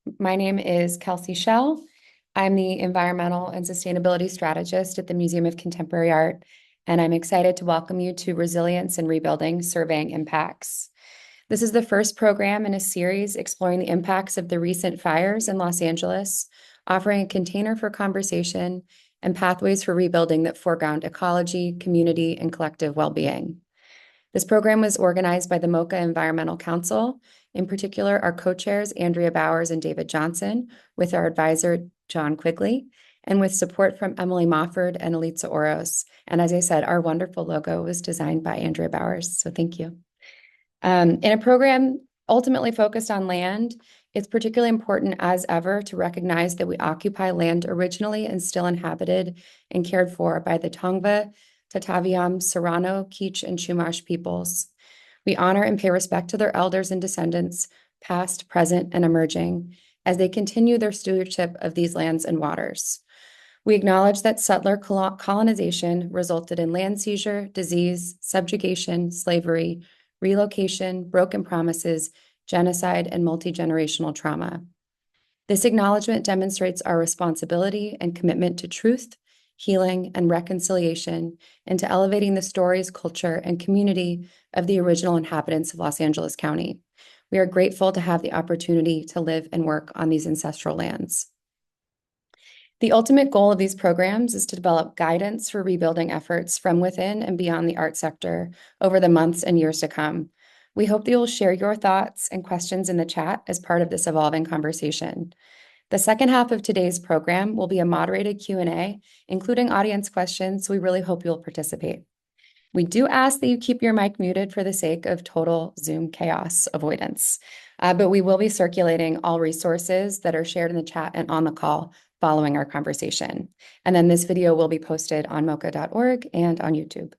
My name is Kelsey Schell. I'm the Environmental and Sustainability Strategist at the Museum of Contemporary Art, and I'm excited to welcome you to Resilience and Rebuilding Surveying Impacts. This is the first program in a series exploring the impacts of the recent fires in Los Angeles, offering a container for conversation and pathways for rebuilding that foreground ecology, community, and collective well-being. This program was organized by the MoCA Environmental Council, in particular our co-chairs Andrea Bowers and David Johnson, with our advisor John Quigley, and with support from Emily Mofford and Elitza Oros. And as I said, our wonderful logo was designed by Andrea Bowers, so thank you. In a program ultimately focused on land, it's particularly important as ever to recognize that we occupy land originally and still inhabited and cared for by the Tongva, Tataviam, Serrano, Kizh, and Chumash peoples. We honor and pay respect to their elders and descendants, past, present, and emerging, as they continue their stewardship of these lands and waters. We acknowledge that settler colonization resulted in land seizure, disease, subjugation, slavery, relocation, broken promises, genocide, and multi-generational trauma. This acknowledgement demonstrates our responsibility and commitment to truth, healing, and reconciliation, and to elevating the stories, culture, and community of the original inhabitants of Los Angeles County. We are grateful to have the opportunity to live and work on these ancestral lands. The ultimate goal of these programs is to develop guidance for rebuilding efforts from within and beyond the art sector over the months and years to come. We hope that you'll share your thoughts and questions in the chat as part of this evolving conversation. The second half of today's program will be a moderated Q&A, including audience questions, so we really hope you'll participate. We do ask that you keep your mic muted for the sake of total Zoom chaos avoidance, but we will be circulating all resources that are shared in the chat and on the call following our conversation. And then this video will be posted on moca.org and on YouTube.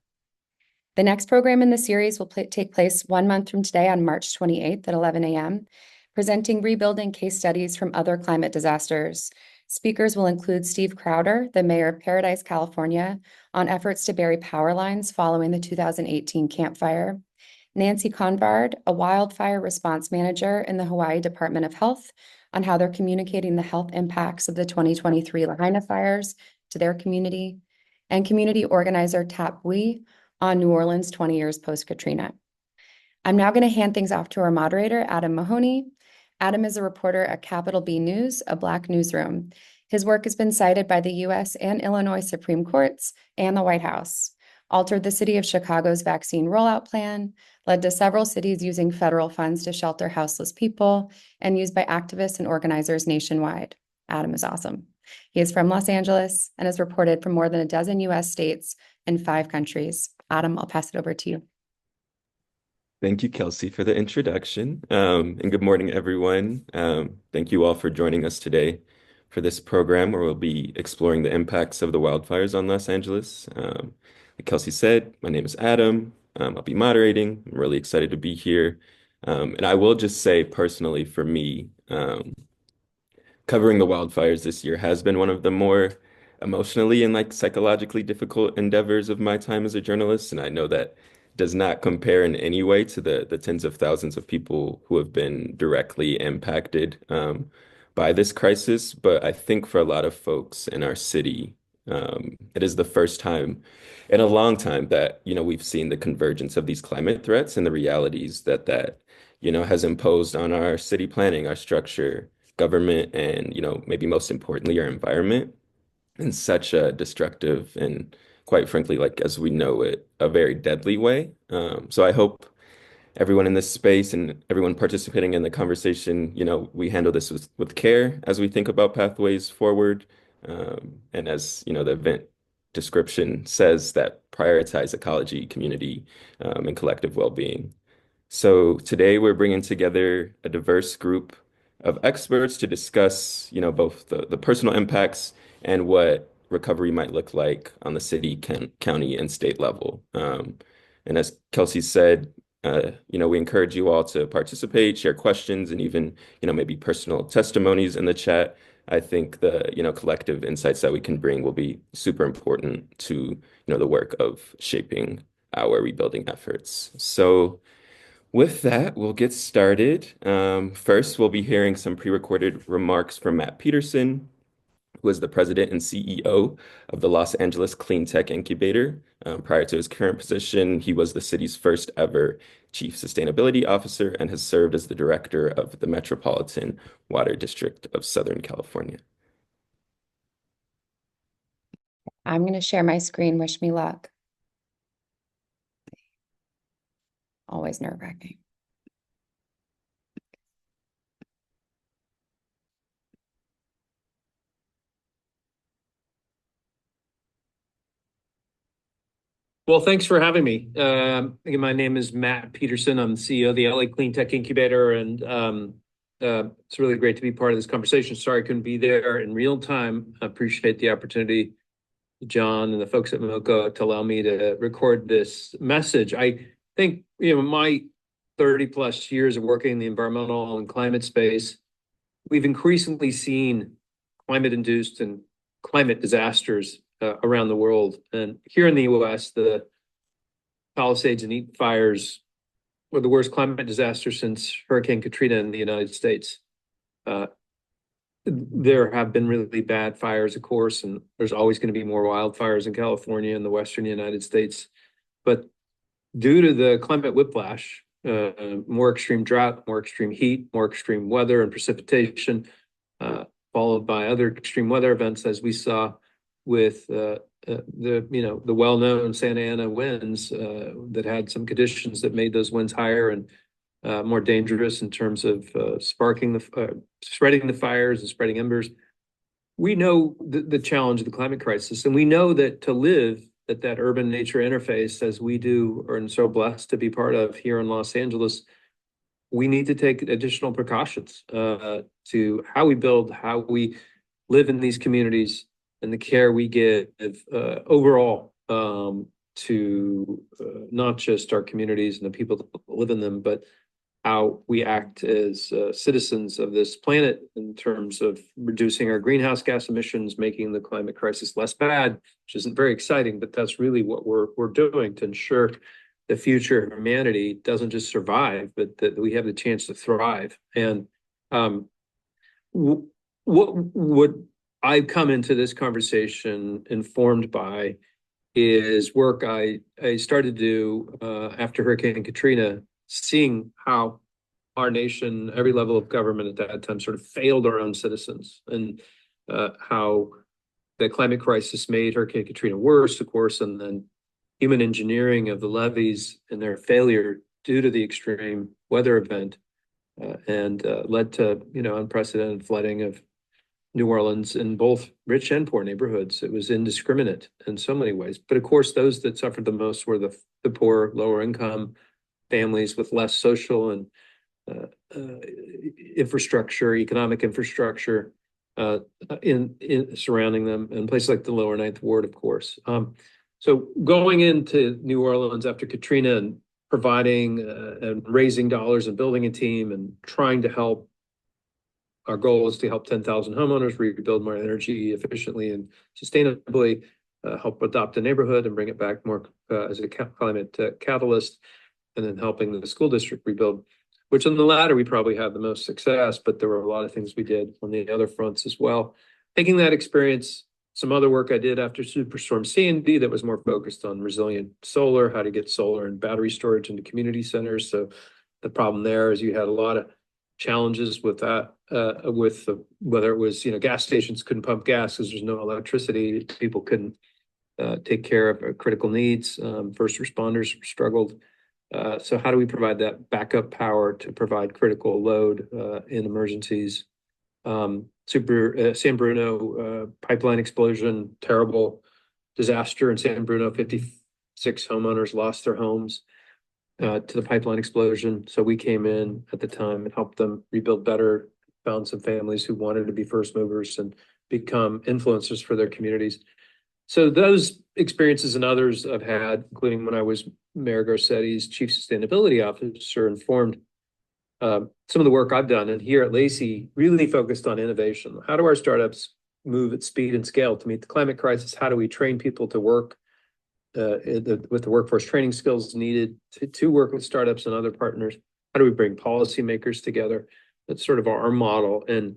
The next program in the series will take place 1 month from today on March 28th at 11 a.m., presenting rebuilding case studies from other climate disasters. Speakers will include Steve Crowder, the mayor of Paradise, California, on efforts to bury power lines following the 2018 Camp Fire, Nancy Convard, a wildfire response manager in the Hawaii Department of Health, on how they're communicating the health impacts of the 2023 Lahaina fires to their community, and community organizer Tap Bui on New Orleans 20 years post-Katrina. I'm now going to hand things off to our moderator, Adam Mahoney. Adam is a reporter at Capital B News, a Black newsroom. His work has been cited by the U.S. and Illinois Supreme Courts and the White House, altered the city of Chicago's vaccine rollout plan, led to several cities using federal funds to shelter houseless people, and used by activists and organizers nationwide. Adam is awesome. He is from Los Angeles and has reported from more than a dozen U.S. states and 5 countries. Adam, I'll pass it over to you. Thank you, Kelsey, for the introduction. And good morning, everyone. Thank you all for joining us today for this program where we'll be exploring the impacts of the wildfires on Los Angeles. Like Kelsey said, my name is Adam. I'll be moderating. I'm really excited to be here. And I will just say personally, for me, covering the wildfires this year has been one of the more emotionally and psychologically difficult endeavors of my time as a journalist. And I know that does not compare in any way to the tens of thousands of people who have been directly impacted by this crisis. But I think for a lot of folks in our city, it is the first time in a long time that, we've seen the convergence of these climate threats and the realities that has imposed on our city planning, our structure, government, and, maybe most importantly, our environment in such a destructive and quite frankly, as we know it, a very deadly way. So I hope everyone in this space and everyone participating in the conversation, we handle this with care as we think about pathways forward. And as, the event description says, that prioritize ecology, community, and collective well-being. So today we're bringing together a diverse group of experts to discuss, both the personal impacts and what recovery might look like on the city, county, and state level. And as Kelsey said, we encourage you all to participate, share questions, and even, maybe personal testimonies in the chat. I think the, collective insights that we can bring will be super important to, the work of shaping our rebuilding efforts. So With that, we'll get started. First, we'll be hearing some pre-recorded remarks from Matt Petersen, who is the president and CEO of the Los Angeles Cleantech Incubator. Prior to his current position, he was the city's first ever chief sustainability officer and has served as the director of the Metropolitan Water District of Southern California. I'm going to share my screen. Wish me luck. Always nerve-wracking. Well, thanks for having me. Again, my name is Matt Petersen. I'm the CEO of the LA Cleantech Incubator, and it's really great to be part of this conversation. Sorry I couldn't be there in real time. I appreciate the opportunity, John and the folks at MoCA, to allow me to record this message. I think, my 30 plus years of working in the environmental and climate space, we've increasingly seen climate-induced and climate disasters around the world. And here in the US, the Palisades and Eaton fires were the worst climate disaster since Hurricane Katrina in the United States. There have been really bad fires, of course, and there's always going to be more wildfires in California and the Western United States. But due to the climate whiplash, more extreme drought, more extreme heat, more extreme weather and precipitation, followed by other extreme weather events, as we saw with the well-known Santa Ana winds that had some conditions that made those winds higher and more dangerous in terms of spreading the fires and spreading embers. We know the challenge of the climate crisis, and we know that to live at that urban nature interface, as we do, and so blessed to be part of here in Los Angeles, we need to take additional precautions to how we build, how we live in these communities, and the care we give overall to not just our communities and the people that live in them, but how we act as citizens of this planet in terms of reducing our greenhouse gas emissions, making the climate crisis less bad, which isn't very exciting, but that's really what we're doing to ensure the future of humanity doesn't just survive, but that we have the chance to thrive. And what would I come into this conversation informed by is work I started to do after Hurricane Katrina, seeing how our nation, every level of government at that time, sort of failed our own citizens, and how the climate crisis made Hurricane Katrina worse, of course, and then human engineering of the levees and their failure due to the extreme weather event and led to unprecedented flooding of New Orleans in both rich and poor neighborhoods. It was indiscriminate in so many ways. But of course, those that suffered the most were the poor, lower income families with less social and economic infrastructure in surrounding them, in places like the lower Ninth Ward, of course. So going into New Orleans after Katrina and providing and raising dollars and building a team and trying to help. Our goal is to help 10,000 homeowners rebuild more energy efficiently and sustainably, help adopt a neighborhood and bring it back more as a climate catalyst, and then helping the school district rebuild, which on the latter we probably had the most success, but there were a lot of things we did on the other fronts as well. Taking that experience, some other work I did after Superstorm Sandy that was more focused on resilient solar, how to get solar and battery storage into community centers. So the problem there is you had a lot of challenges with that, whether it was, gas stations couldn't pump gas because there's no electricity. People couldn't take care of critical needs. First responders struggled. So how do we provide that backup power to provide critical load in emergencies? San Bruno pipeline explosion, terrible disaster in San Bruno. 56 homeowners lost their homes to the pipeline explosion. So we came in at the time and helped them rebuild better, found some families who wanted to be first movers and become influencers for their communities. So those experiences and others I've had, including when I was Mayor Garcetti's chief sustainability officer, informed some of the work I've done. And here at Lacey, really focused on innovation. How do our startups move at speed and scale to meet the climate crisis? How do we train people to work with the workforce training skills needed to work with startups and other partners. How do we bring policymakers together? That's sort of our model. And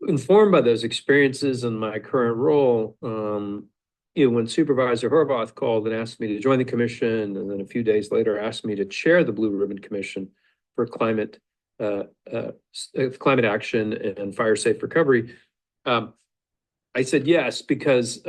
informed by those experiences and my current role, when Supervisor Horvath called and asked me to join the commission, and then a few days later asked me to chair the Blue Ribbon Commission for climate action and fire safe recovery, I said yes because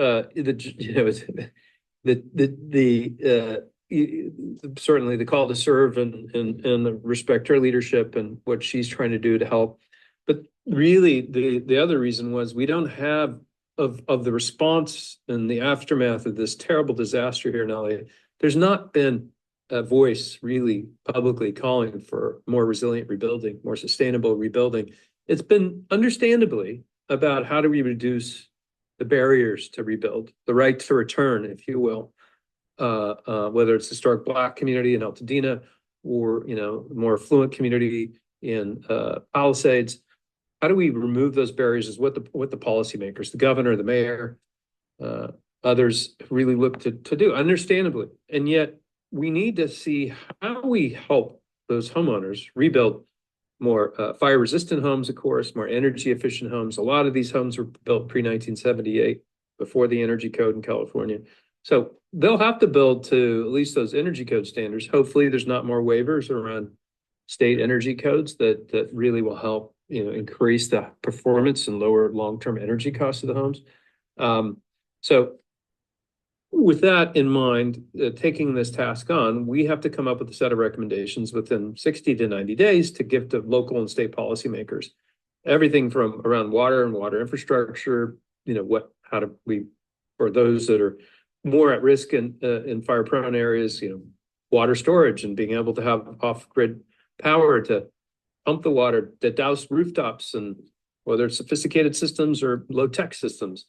certainly the call to serve and respect her leadership and what she's trying to do to help. But really, the other reason was we don't have of the response and the aftermath of this terrible disaster here in LA. There's not been a voice really publicly calling for more resilient rebuilding, more sustainable rebuilding. It's been understandably about how do we reduce the barriers to rebuild, the right to return, if you will, whether it's historic Black community in Altadena or more affluent community in Palisades. How do we remove those barriers is what the policymakers, the governor, the mayor, others really look to do, understandably. And yet we need to see how we help those homeowners rebuild more fire-resistant homes, of course, more energy-efficient homes. A lot of these homes were built pre-1978, before the energy code in California. So they'll have to build to at least those energy code standards. Hopefully there's not more waivers around state energy codes that really will help increase the performance and lower long-term energy costs of the homes. So with that in mind, taking this task on, we have to come up with a set of recommendations within 60 to 90 days to give to local and state policymakers. Everything from around water and water infrastructure, how do we, for those that are more at risk in fire-prone areas, water storage and being able to have off-grid power to pump the water, to douse rooftops, and whether it's sophisticated systems or low-tech systems.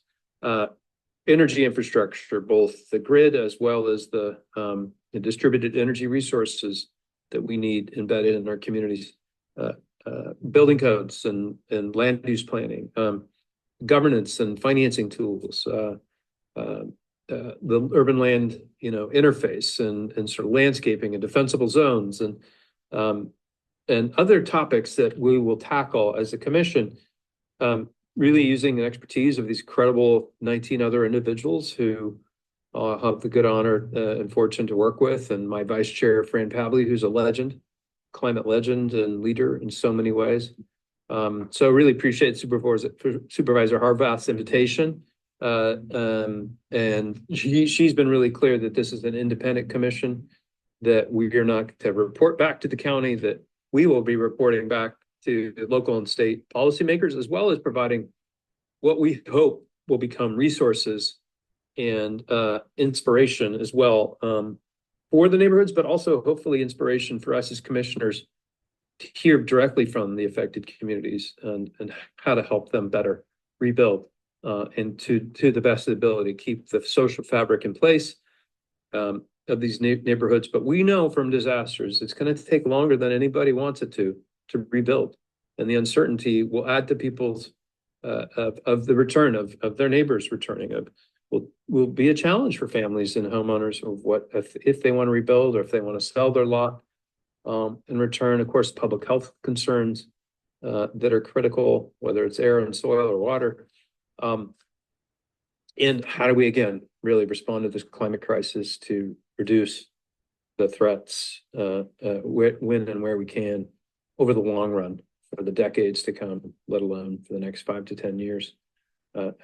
Energy infrastructure, both the grid as well as the distributed energy resources that we need embedded in our communities, building codes and land use planning, governance and financing tools, the urban land interface and sort of landscaping and defensible zones and other topics that we will tackle as a commission. Really using the expertise of these credible 19 other individuals who have the good honor and fortune to work with, and my vice chair, Fran Pavley, who's a legend, climate legend and leader in so many ways. So really appreciate Supervisor Horvath's invitation. And she's been really clear that this is an independent commission, that we are not to report back to the county, that we will be reporting back to the local and state policymakers, as well as providing what we hope will become resources and inspiration as well for the neighborhoods, but also hopefully inspiration for us as commissioners to hear directly from the affected communities and how to help them better rebuild and to the best of the ability keep the social fabric in place of these neighborhoods. But we know from disasters, it's going to take longer than anybody wants it to rebuild. And the uncertainty will add to people's of the return of their neighbors returning will be a challenge for families and homeowners of what if they want to rebuild or if they want to sell their lot. In return, of course, public health concerns that are critical, whether it's air and soil or water. And how do we, again, really respond to this climate crisis to reduce the threats when and where we can over the long run for the decades to come, let alone for the next 5 to 10 years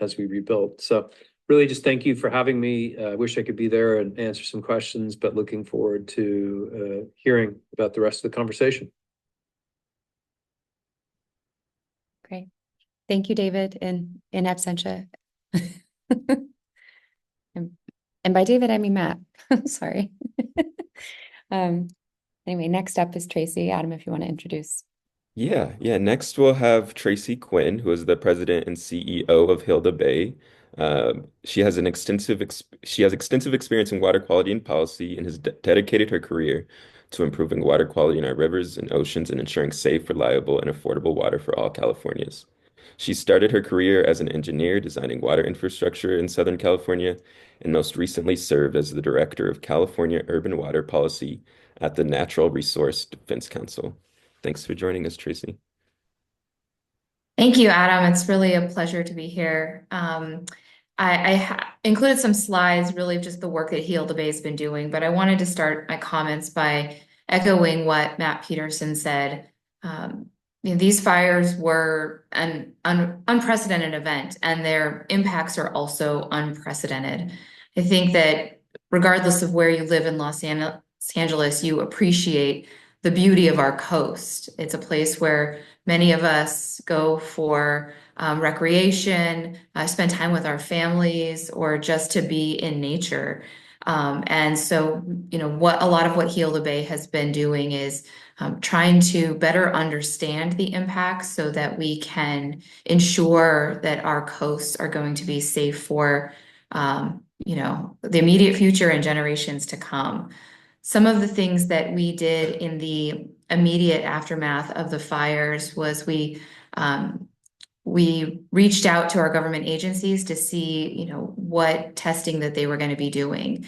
as we rebuild. So really just thank you for having me. I wish I could be there and answer some questions, but looking forward to hearing about the rest of the conversation. Great. Thank you, David, in absentia. And by David, I mean Matt. Sorry. Anyway, next up is Tracy. Adam, if you want to introduce. Yeah. Next, we'll have Tracy Quinn, who is the president and CEO of Hilda Bay. She has extensive experience in water quality and policy and has dedicated her career to improving water quality in our rivers and oceans and ensuring safe, reliable, and affordable water for all Californians. She started her career as an engineer designing water infrastructure in Southern California, and most recently served as the director of California Urban Water Policy at the Natural Resource Defense Council. Thanks for joining us, Tracy. Thank you, Adam. It's really a pleasure to be here. I included some slides, really just the work that Heal the Bay has been doing, but I wanted to start my comments by echoing what Matt Petersen said. These fires were an unprecedented event, and their impacts are also unprecedented. I think that regardless of where you live in Los Angeles, you appreciate the beauty of our coast. It's a place where many of us go for recreation, spend time with our families, or just to be in nature. And so, a lot of what Heal the Bay has been doing is trying to better understand the impacts so that we can ensure that our coasts are going to be safe for, the immediate future and generations to come. Some of the things that we did in the immediate aftermath of the fires was we reached out to our government agencies to see, what testing that they were going to be doing.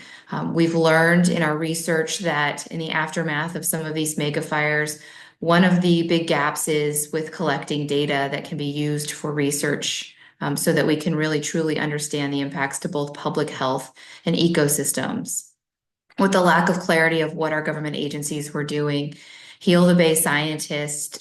We've learned in our research that in the aftermath of some of these mega fires, one of the big gaps is with collecting data that can be used for research, so that we can really truly understand the impacts to both public health and ecosystems. With the lack of clarity of what our government agencies were doing, Heal the Bay scientists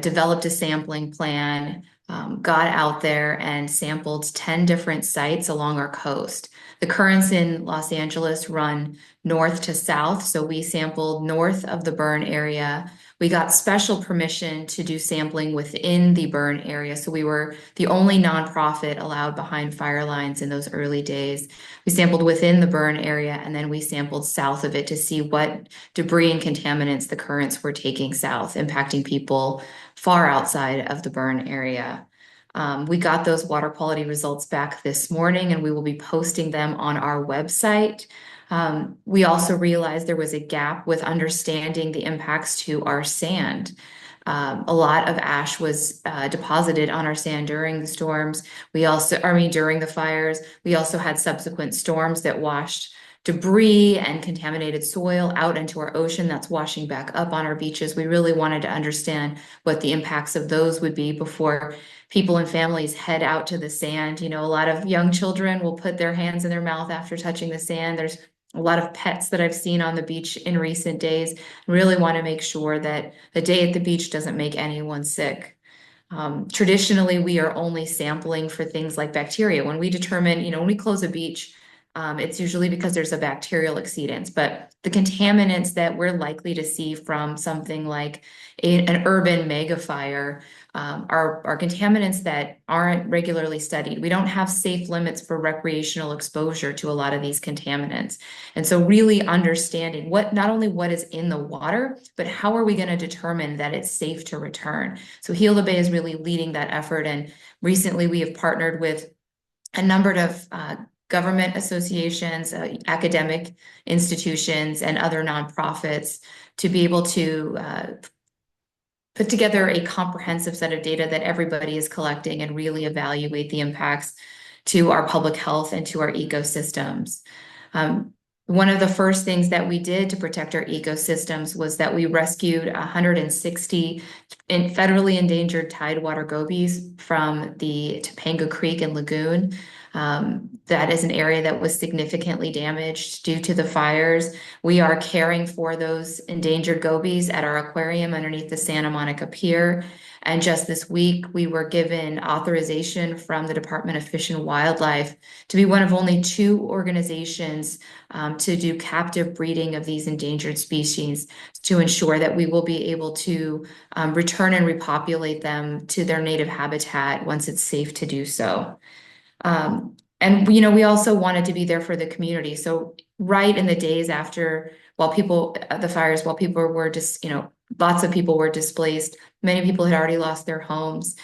developed a sampling plan, got out there and sampled 10 different sites along our coast. The currents in Los Angeles run north to south, so we sampled north of the burn area. We got special permission to do sampling within the burn area, so we were the only nonprofit allowed behind fire lines in those early days. We sampled within the burn area, and then we sampled south of it to see what debris and contaminants the currents were taking south, impacting people far outside of the burn area. We got those water quality results back this morning, and we will be posting them on our website. We also realized there was a gap with understanding the impacts to our sand. A lot of ash was deposited on our sand during the storms. During the fires. We also had subsequent storms that washed debris and contaminated soil out into our ocean that's washing back up on our beaches. We really wanted to understand what the impacts of those would be before people and families head out to the sand. A lot of young children will put their hands in their mouth after touching the sand. There's a lot of pets that I've seen on the beach in recent days. Really want to make sure that the day at the beach doesn't make anyone sick. Traditionally, we are only sampling for things like bacteria. When we determine, when we close a beach, it's usually because there's a bacterial exceedance, but the contaminants that we're likely to see from something like an urban megafire are contaminants that aren't regularly studied. We don't have safe limits for recreational exposure to a lot of these contaminants. And so really understanding not only what is in the water, but how are we going to determine that it's safe to return? So Heal the Bay is really leading that effort. And recently we have partnered with a number of government associations, academic institutions, and other nonprofits to be able to put together a comprehensive set of data that everybody is collecting and really evaluate the impacts to our public health and to our ecosystems. One of the first things that we did to protect our ecosystems was that we rescued 160 federally endangered tidewater gobies from the Topanga Creek and Lagoon. That is an area that was significantly damaged due to the fires. We are caring for those endangered gobies at our aquarium underneath the Santa Monica Pier. And just this week, we were given authorization from the Department of Fish and Wildlife to be one of only 2 organizations to do captive breeding of these endangered species to ensure that we will be able to return and repopulate them to their native habitat once it's safe to do so. And we also wanted to be there for the community. So right in the days after, while people were just, lots of people were displaced, many people had already lost their homes.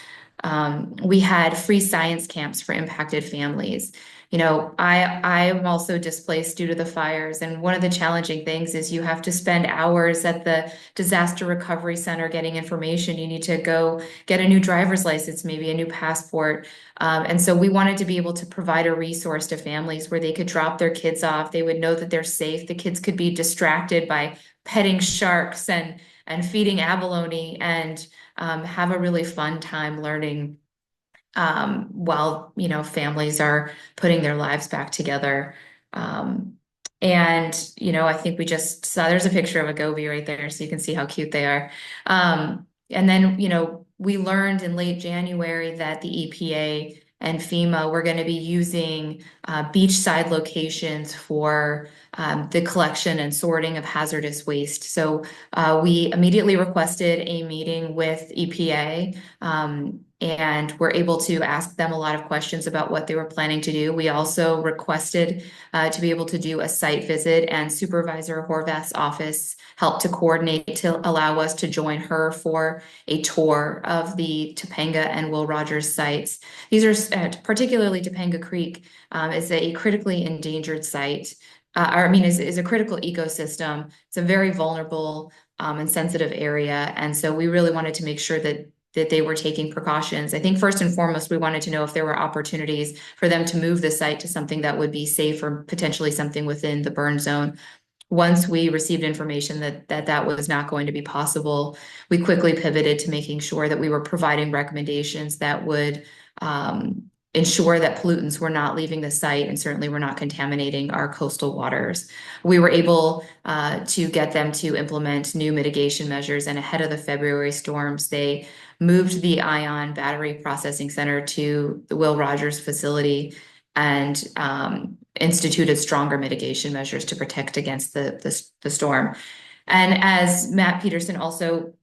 We had free science camps for impacted families. I am also displaced due to the fires. And one of the challenging things is you have to spend hours at the disaster recovery center getting information. You need to go get a new driver's license, maybe a new passport. And so we wanted to be able to provide a resource to families where they could drop their kids off. They would know that they're safe. The kids could be distracted by petting sharks and feeding abalone and have a really fun time learning while families are putting their lives back together. Um, and I think we just saw there's a picture of a goby right there, so you can see how cute they are. And then we learned in late January that the EPA and FEMA were going to be using beachside locations for the collection and sorting of hazardous waste. So we immediately requested a meeting with EPA. And we're able to ask them a lot of questions about what they were planning to do. We also requested to be able to do a site visit, and Supervisor Horvath's office helped to coordinate to allow us to join her for a tour of the Topanga and Will Rogers sites. These are particularly Topanga Creek is a critically endangered site. Is a critical ecosystem. It's a very vulnerable and sensitive area. And so we really wanted to make sure that they were taking precautions. I think first and foremost, we wanted to know if there were opportunities for them to move the site to something that would be safe or potentially something within the burn zone. Once we received information that was not going to be possible, we quickly pivoted to making sure that we were providing recommendations that would ensure that pollutants were not leaving the site and certainly were not contaminating our coastal waters. We were able to get them to implement new mitigation measures, and ahead of the February storms, they moved the ion battery processing center to the Will Rogers facility and instituted stronger mitigation measures to protect against the storm. And as Matt Petersen also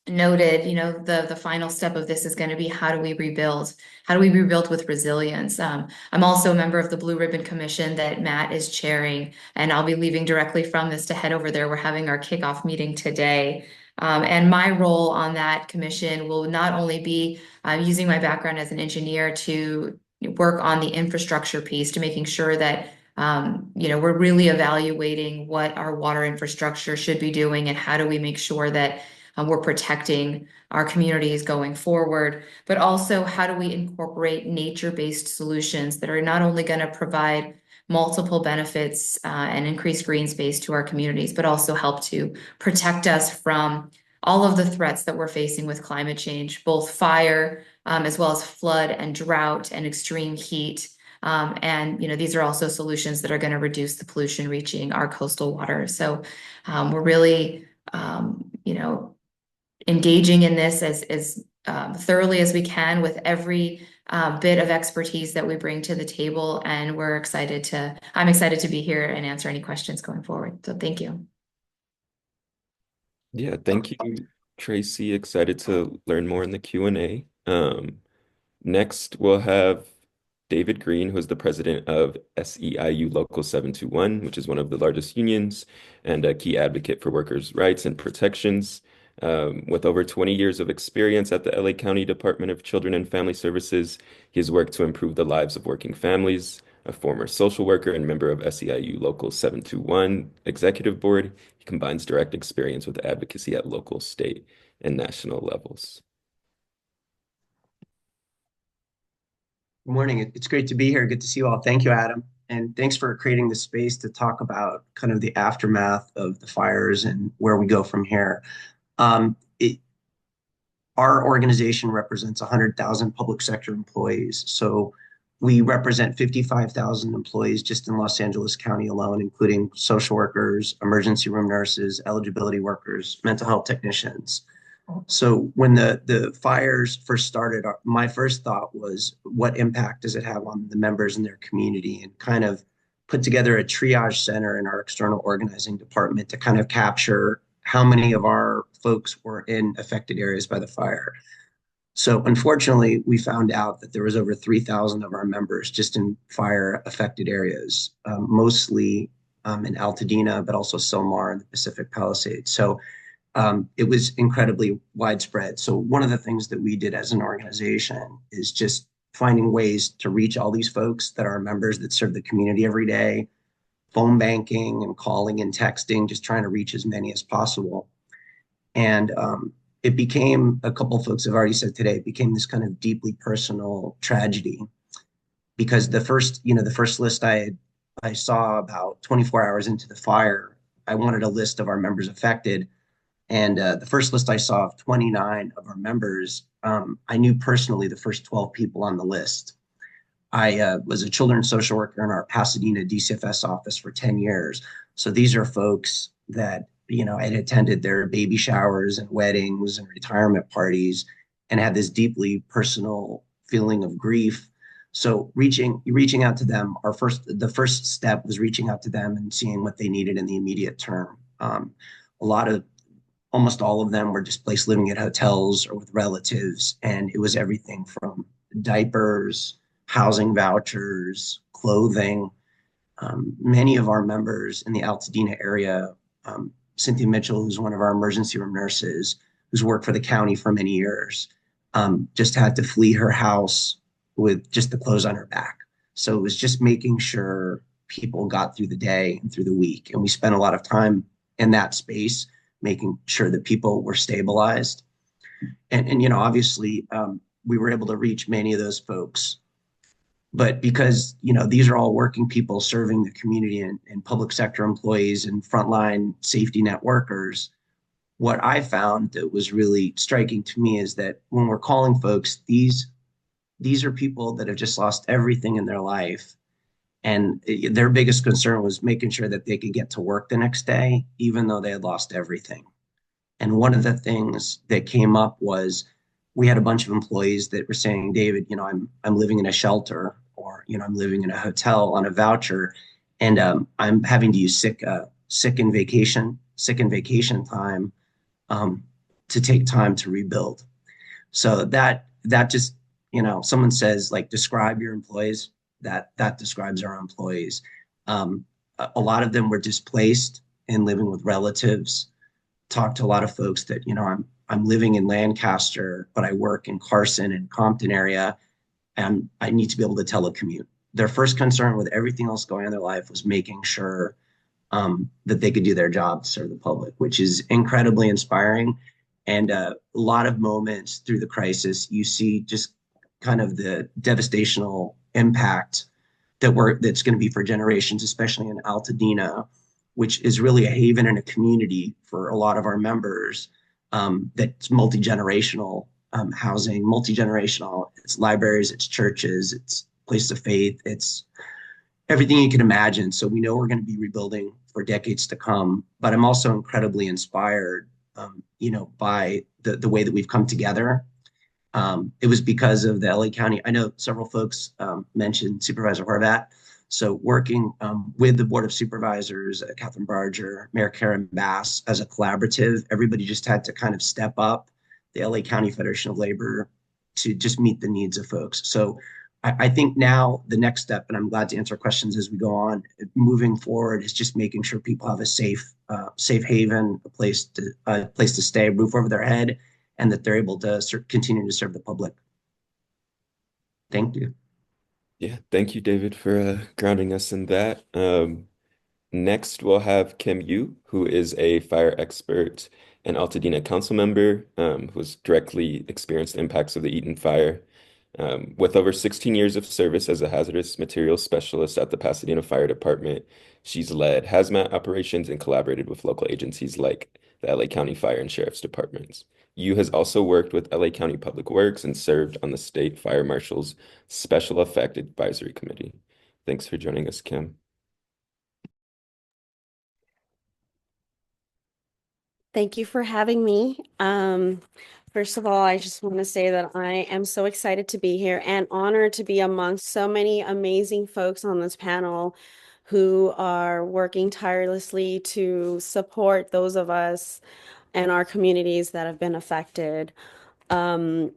noted, the final step of this is going to be how do we rebuild? How do we rebuild with resilience? I'm also a member of the Blue Ribbon Commission that Matt is chairing, and I'll be leaving directly from this to head over there. We're having our kickoff meeting today. And my role on that commission will not only be using my background as an engineer to work on the infrastructure piece to making sure that we're really evaluating what our water infrastructure should be doing and how do we make sure that we're protecting our communities going forward, but also how do we incorporate nature-based solutions that are not only going to provide multiple benefits and increase green space to our communities, but also help to protect us from all of the threats that we're facing with climate change, both fire, as well as flood and drought and extreme heat. And these are also solutions that are going to reduce the pollution reaching our coastal waters. So we're really, engaging in this as thoroughly as we can with every bit of expertise that we bring to the table. And I'm excited to be here and answer any questions going forward. So thank you. Yeah, thank you, Tracy. Excited to learn more in the Q&A. Next, we'll have David Green, who is the president of SEIU Local 721, which is one of the largest unions and a key advocate for workers' rights and protections. With over 20 years of experience at the LA County Department of Children and Family Services, he has worked to improve the lives of working families. A former social worker and member of SEIU Local 721 Executive Board, he combines direct experience with advocacy at local, state, and national levels. Good morning. It's great to be here. Good to see you all. Thank you, Adam. And thanks for creating the space to talk about kind of the aftermath of the fires and where we go from here. Our organization represents 100,000 public sector employees. So we represent 55,000 employees just in Los Angeles County alone, including social workers, emergency room nurses, eligibility workers, mental health technicians. So when the fires first started, my first thought was, what impact does it have on the members in their community, and kind of put together a triage center in our external organizing department to kind of capture how many of our folks were in affected areas by the fire. So unfortunately, we found out that there was over 3,000 of our members just in fire affected areas, mostly in Altadena, but also Silmar and the Pacific Palisades. So it was incredibly widespread. So one of the things that we did as an organization is just finding ways to reach all these folks that are members that serve the community every day, phone banking and calling and texting, just trying to reach as many as possible. And it became, a couple of folks have already said today, it became this kind of deeply personal tragedy because the first list I saw about 24 hours into the fire, I wanted a list of our members affected. And the first list I saw of 29 of our members, I knew personally the first 12 people on the list. I was a children's social worker in our Pasadena DCFS office for 10 years. So these are folks that, I had attended their baby showers and weddings and retirement parties and had this deeply personal feeling of grief. So reaching out to them, the first step was reaching out to them and seeing what they needed in the immediate term. A lot of Almost all of them were displaced living at hotels or with relatives. And it was everything from diapers, housing vouchers, clothing. Many of our members in the Altadena area, Cynthia Mitchell, who's one of our emergency room nurses, who's worked for the county for many years, just had to flee her house with just the clothes on her back. So it was just making sure people got through the day and through the week. And we spent a lot of time in that space, making sure that people were stabilized. And obviously, we were able to reach many of those folks. But because, these are all working people serving the community and public sector employees and frontline safety net workers, what I found that was really striking to me is that when we're calling folks, these are people that have just lost everything in their life. And their biggest concern was making sure that they could get to work the next day, even though they had lost everything. And one of the things that came up was we had a bunch of employees that were saying, David, I'm living in a shelter, or, I'm living in a hotel on a voucher, and I'm having to use sick and vacation time to take time to rebuild. So that just, someone says, like, describe your employees, that describes our employees. A lot of them were displaced and living with relatives. Talked to a lot of folks that, I'm living in Lancaster, but I work in Carson and Compton area, and I need to be able to telecommute. Their first concern with everything else going on in their life was making sure that they could do their job to serve the public, which is incredibly inspiring. And a lot of moments through the crisis, you see just kind of the devastational impact that's going to be for generations, especially in Altadena, which is really a haven and a community for a lot of our members. That's multi-generational housing, multi-generational. It's libraries, it's churches, it's places of faith, it's everything you can imagine. So we know we're going to be rebuilding for decades to come. But I'm also incredibly inspired, by the way that we've come together. It was because of the LA County. I know several folks mentioned Supervisor Horvat. So working with the Board of Supervisors, Catherine Barger, Mayor Karen Bass, as a collaborative, everybody just had to kind of step up, the LA County Federation of Labor, to just meet the needs of folks. So I think now the next step, and I'm glad to answer questions as we go on, moving forward, is just making sure people have a safe haven, a place to stay, a roof over their head, and that they're able to continue to serve the public. Thank you. Yeah, thank you, David, for grounding us in that. Next, we'll have Kim Yu, who is a fire expert and Altadena council member, who has directly experienced impacts of the Eaton fire. With over 16 years of service as a hazardous materials specialist at the Pasadena Fire Department, she's led hazmat operations and collaborated with local agencies like the LA County Fire and Sheriff's Departments. Yu has also worked with LA County Public Works and served on the State Fire Marshal's Special Effect Advisory Committee. Thanks for joining us, Kim. Thank you for having me. First of all, I just want to say that I am so excited to be here and honored to be amongst so many amazing folks on this panel who are working tirelessly to support those of us and our communities that have been affected. I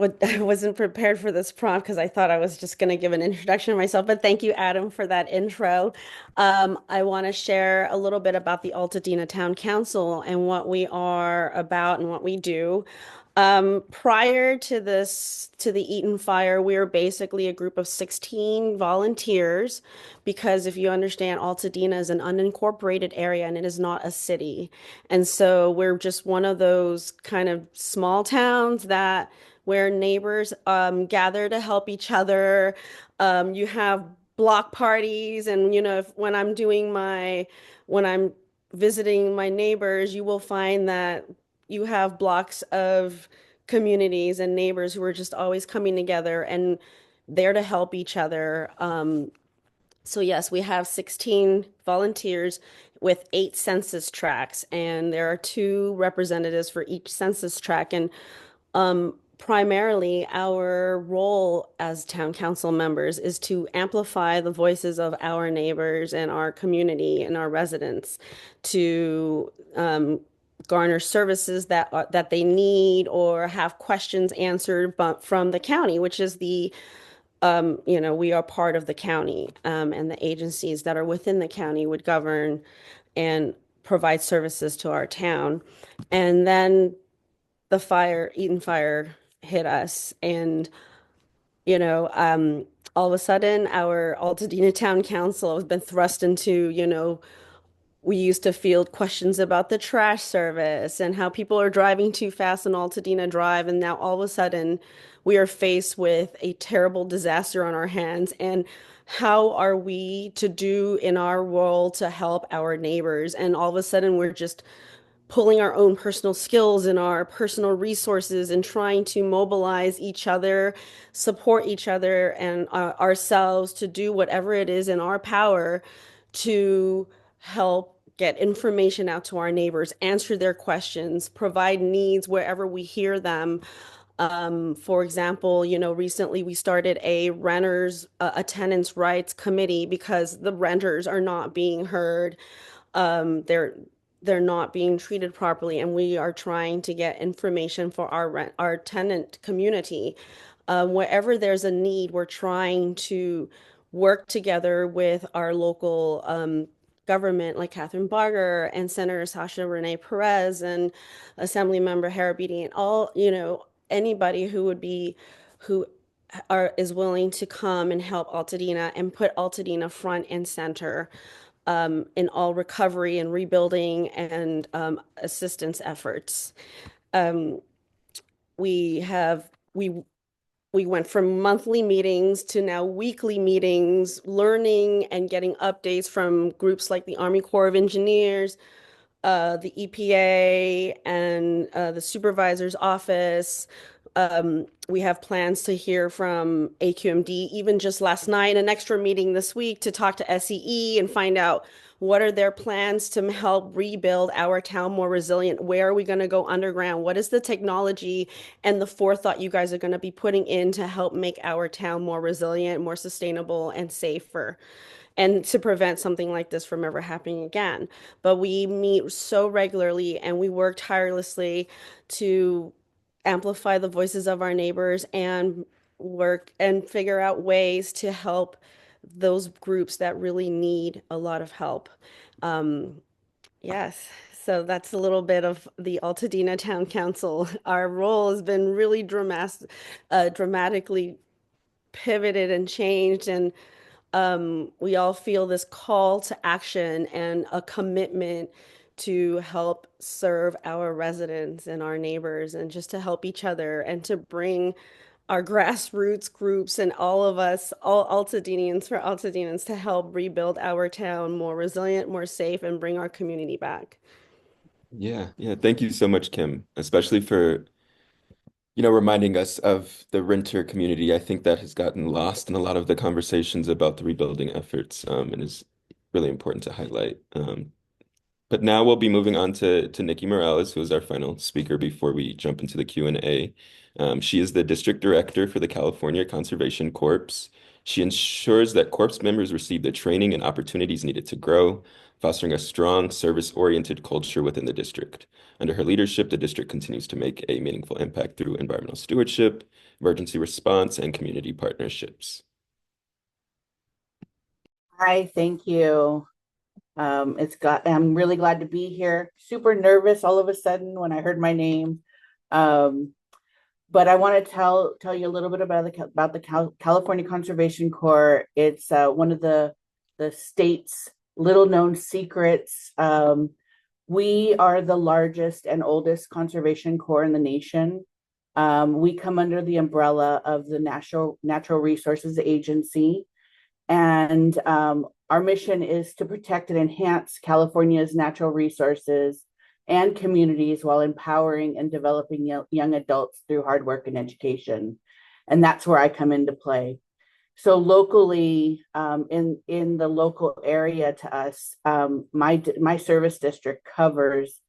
I wasn't prepared for this prompt because I thought I was just going to give an introduction to myself, but thank you, Adam, for that intro. I want to share a little bit about the Altadena Town Council and what we are about and what we do. Prior to the Eaton fire, we were basically a group of 16 volunteers because if you understand, Altadena is an unincorporated area and it is not a city. And so we're just one of those kind of small towns that where neighbors gather to help each other. You have block parties and when I'm visiting my neighbors, you will find that you have blocks of communities and neighbors who are just always coming together and there to help each other. So yes, we have 16 volunteers with 8 census tracts, and there are 2 representatives for each census tract. And primarily, our role as town council members is to amplify the voices of our neighbors and our community and our residents to garner services that they need or have questions answered from the county, which is we are part of the county, and the agencies that are within the county would govern and provide services to our town. And then Eaton fire hit us, and all of a sudden our Altadena Town Council has been thrust into, we used to field questions about the trash service and how people are driving too fast on Altadena Drive. And now all of a sudden we are faced with a terrible disaster on our hands. And how are we to do in our role to help our neighbors? And all of a sudden we're just pulling our own personal skills and our personal resources and trying to mobilize each other, support each other and ourselves to do whatever it is in our power to help get information out to our neighbors, answer their questions, provide needs wherever we hear them. For example, recently we started a tenants' rights committee because the renters are not being heard. They're not being treated properly, and we are trying to get information for our tenant community. Wherever there's a need, we're trying to work together with our local government, like Catherine Barger and Senator Sasha Renee Perez and Assemblymember Harabidi, and all, anybody who is willing to come and help Altadena and put Altadena front and center in all recovery and rebuilding and assistance efforts. Um, we have we we went from monthly meetings to now weekly meetings, learning and getting updates from groups like the Army Corps of Engineers, the EPA, and the supervisor's office. We have plans to hear from AQMD, even just last night, an extra meeting this week to talk to SEE and find out what are their plans to help rebuild our town more resilient. Where are we going to go underground? What is the technology and the forethought you guys are going to be putting in to help make our town more resilient, more sustainable, and safer? And to prevent something like this from ever happening again. But we meet so regularly and we work tirelessly to amplify the voices of our neighbors and work and figure out ways to help those groups that really need a lot of help. Yes, so that's a little bit of the Altadena Town Council. Our role has been really dramatically pivoted and changed, and we all feel this call to action and a commitment to help serve our residents and our neighbors and just to help each other and to bring our grassroots groups and all of us, all Altadenians for Altadenians, to help rebuild our town more resilient, more safe, and bring our community back. Yeah, yeah. Thank you so much, Kim, especially for, reminding us of the renter community. I think that has gotten lost in a lot of the conversations about the rebuilding efforts, and is really important to highlight. But now we'll be moving on to Nikki Morales, who is our final speaker before we jump into the Q&A. She is the district director for the California Conservation Corps. She ensures that Corps members receive the training and opportunities needed to grow, fostering a strong service-oriented culture within the district. Under her leadership, the district continues to make a meaningful impact through environmental stewardship, emergency response, and community partnerships. Hi, thank you. I'm really glad to be here. Super nervous all of a sudden when I heard my name. but I want to tell you a little bit about the California Conservation Corps. It's one of the state's little known secrets. We are the largest and oldest conservation corps in the nation. We come under the umbrella of the Natural Resources Agency, and our mission is to protect and enhance California's natural resources and communities while empowering and developing young adults through hard work and education. And that's where I come into play. So locally, in the local area to us, my service district covers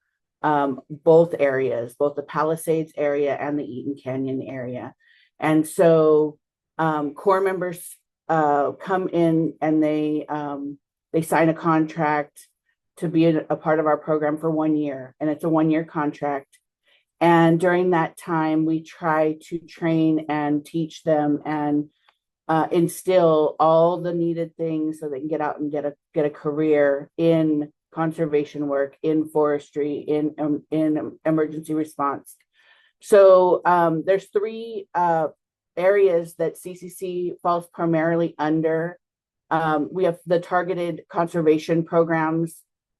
both areas, both the Palisades area and the Eaton Canyon area. And so Corps members come in and they sign a contract to be a part of our program for 1 year, and it's a 1-year contract. And during that time, we try to train and teach them and instill all the needed things so they can get out and get a career in conservation work, in forestry, in emergency response. So there's 3 areas that CCC falls primarily under. We have the targeted conservation programs,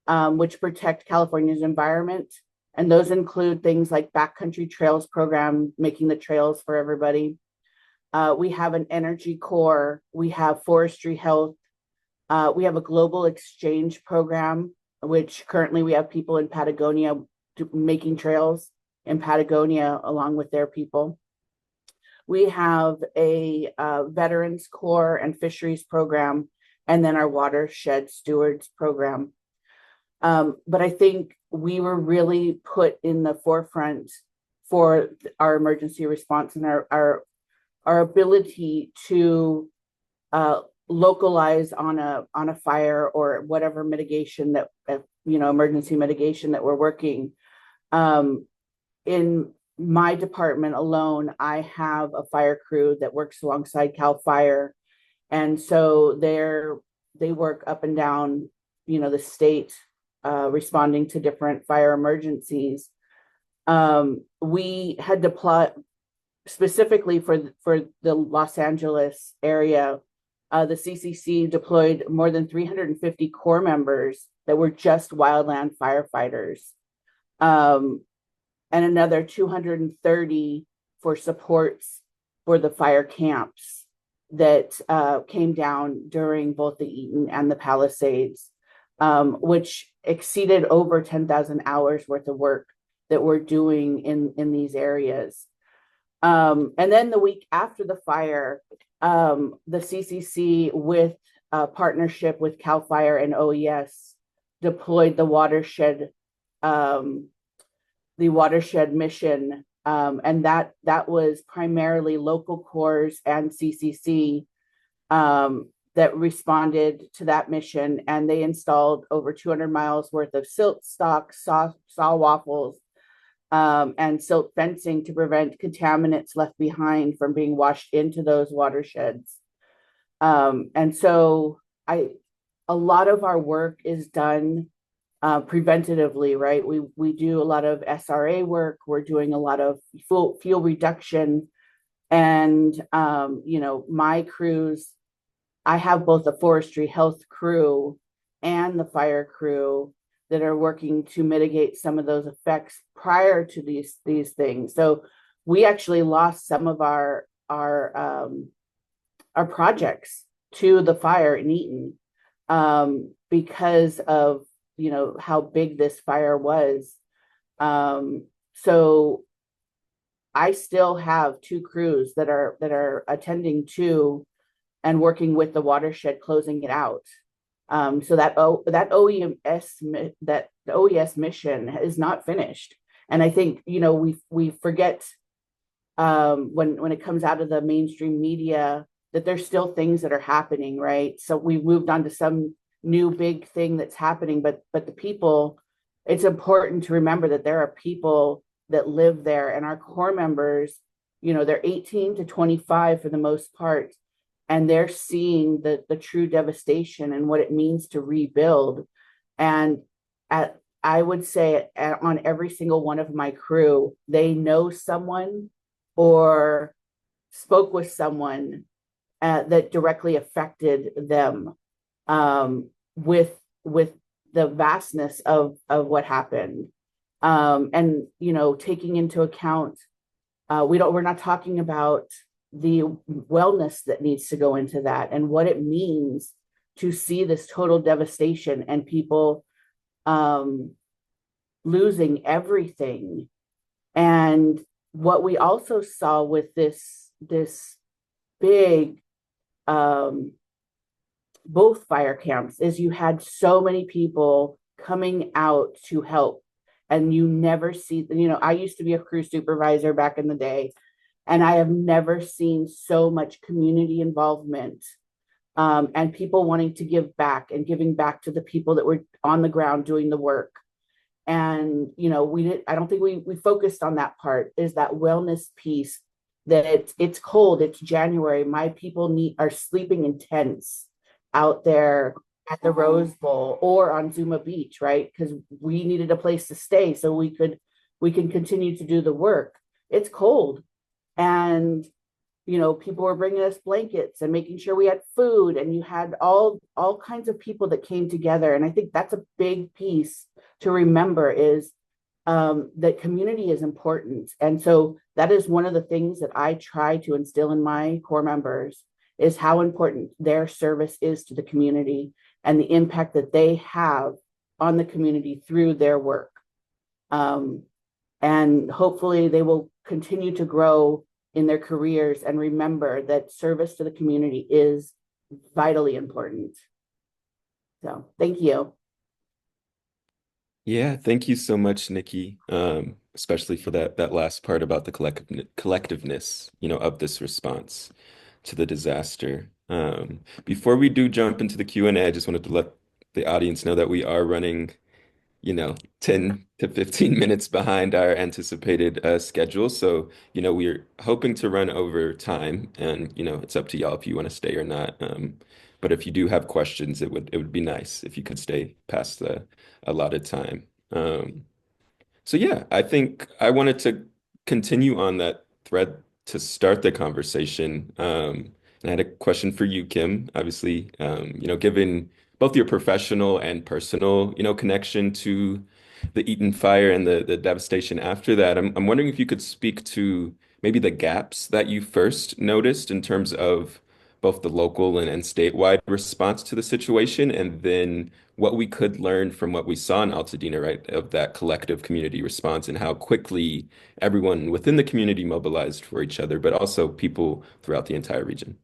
which protect California's environment. And those include things like backcountry trails program, making the trails for everybody. We have an energy core. We have forestry health. We have a global exchange program, which currently we have people in Patagonia making trails in Patagonia along with their people. We have a veterans core and fisheries program, and then our watershed stewards program. But I think we were really put in the forefront for our emergency response and our ability to localize on a fire or whatever mitigation that emergency mitigation that we're working. In my department alone, I have a fire crew that works alongside CAL FIRE, and so they work up and down the state, responding to different fire emergencies. We had deployed specifically for the Los Angeles area. The CCC deployed more than 350 Corps members that were just wildland firefighters, and another 230 for supports for the fire camps that came down during both the Eaton and the Palisades, which exceeded over 10,000 hours worth of work that we're doing in these areas. And then the week after the fire, the CCC, with a partnership with CAL FIRE and OES, deployed the watershed mission, and that was primarily local corps and CCC that responded to that mission, and they installed over 200 miles worth of silt stocks, saw waffles, and silt fencing to prevent contaminants left behind from being washed into those watersheds. And so a lot of our work is done preventatively, right? We do a lot of SRA work. We're doing a lot of fuel reduction, and my crews, I have both the forestry health crew and the fire crew that are working to mitigate some of those effects prior to these things. So we actually lost some of our projects to the fire in Eaton because of how big this fire was. So I still have 2 crews that are attending to and working with the watershed, closing it out. So that OES mission is not finished. And I think we forget when it comes out of the mainstream media that there's still things that are happening, right? So we've moved on to some new big thing that's happening, but the people, it's important to remember that there are people that live there, and our Corps members, they're 18 to 25 for the most part, and they're seeing the true devastation and what it means to rebuild. And I would say on every single one of my crew, they know someone or spoke with someone that directly affected them, with the vastness of what happened. And taking into account, we're not talking about the wellness that needs to go into that and what it means to see this total devastation and people losing everything. And what we also saw with this big both fire camps is you had so many people coming out to help, and you never see, I used to be a crew supervisor back in the day, and I have never seen so much community involvement, and people wanting to give back and giving back to the people that were on the ground doing the work. And I don't think we focused on that part, is that wellness piece, that it's cold, it's January, my people are sleeping in tents out there at the Rose Bowl or on Zuma Beach, right? Because we needed a place to stay so we can continue to do the work. It's cold, and people were bringing us blankets and making sure we had food, and you had all kinds of people that came together. And I think that's a big piece to remember, is that community is important. And so that is one of the things that I try to instill in my core members, is how important their service is to the community and the impact that they have on the community through their work. And hopefully they will continue to grow in their careers and remember that service to the community is vitally important. So thank you. Yeah, thank you so much, Nikki, especially for that last part about the collectiveness, of this response to the disaster. Before we do jump into the Q&A, I just wanted to let the audience know that we are running, 10 to 15 minutes behind our anticipated schedule. So, we're hoping to run over time, and, it's up to y'all if you want to stay or not. But if you do have questions, it would be nice if you could stay past the allotted time. So yeah, I think I wanted to continue on that thread to start the conversation. And I had a question for you, Kim. Obviously, given both your professional and personal, connection to the Eaton fire and the devastation after that, I'm wondering if you could speak to maybe the gaps that you first noticed in terms of both the local and statewide response to the situation, and then what we could learn from what we saw in Altadena, right, of that collective community response and how quickly everyone within the community mobilized for each other, but also people throughout the entire region.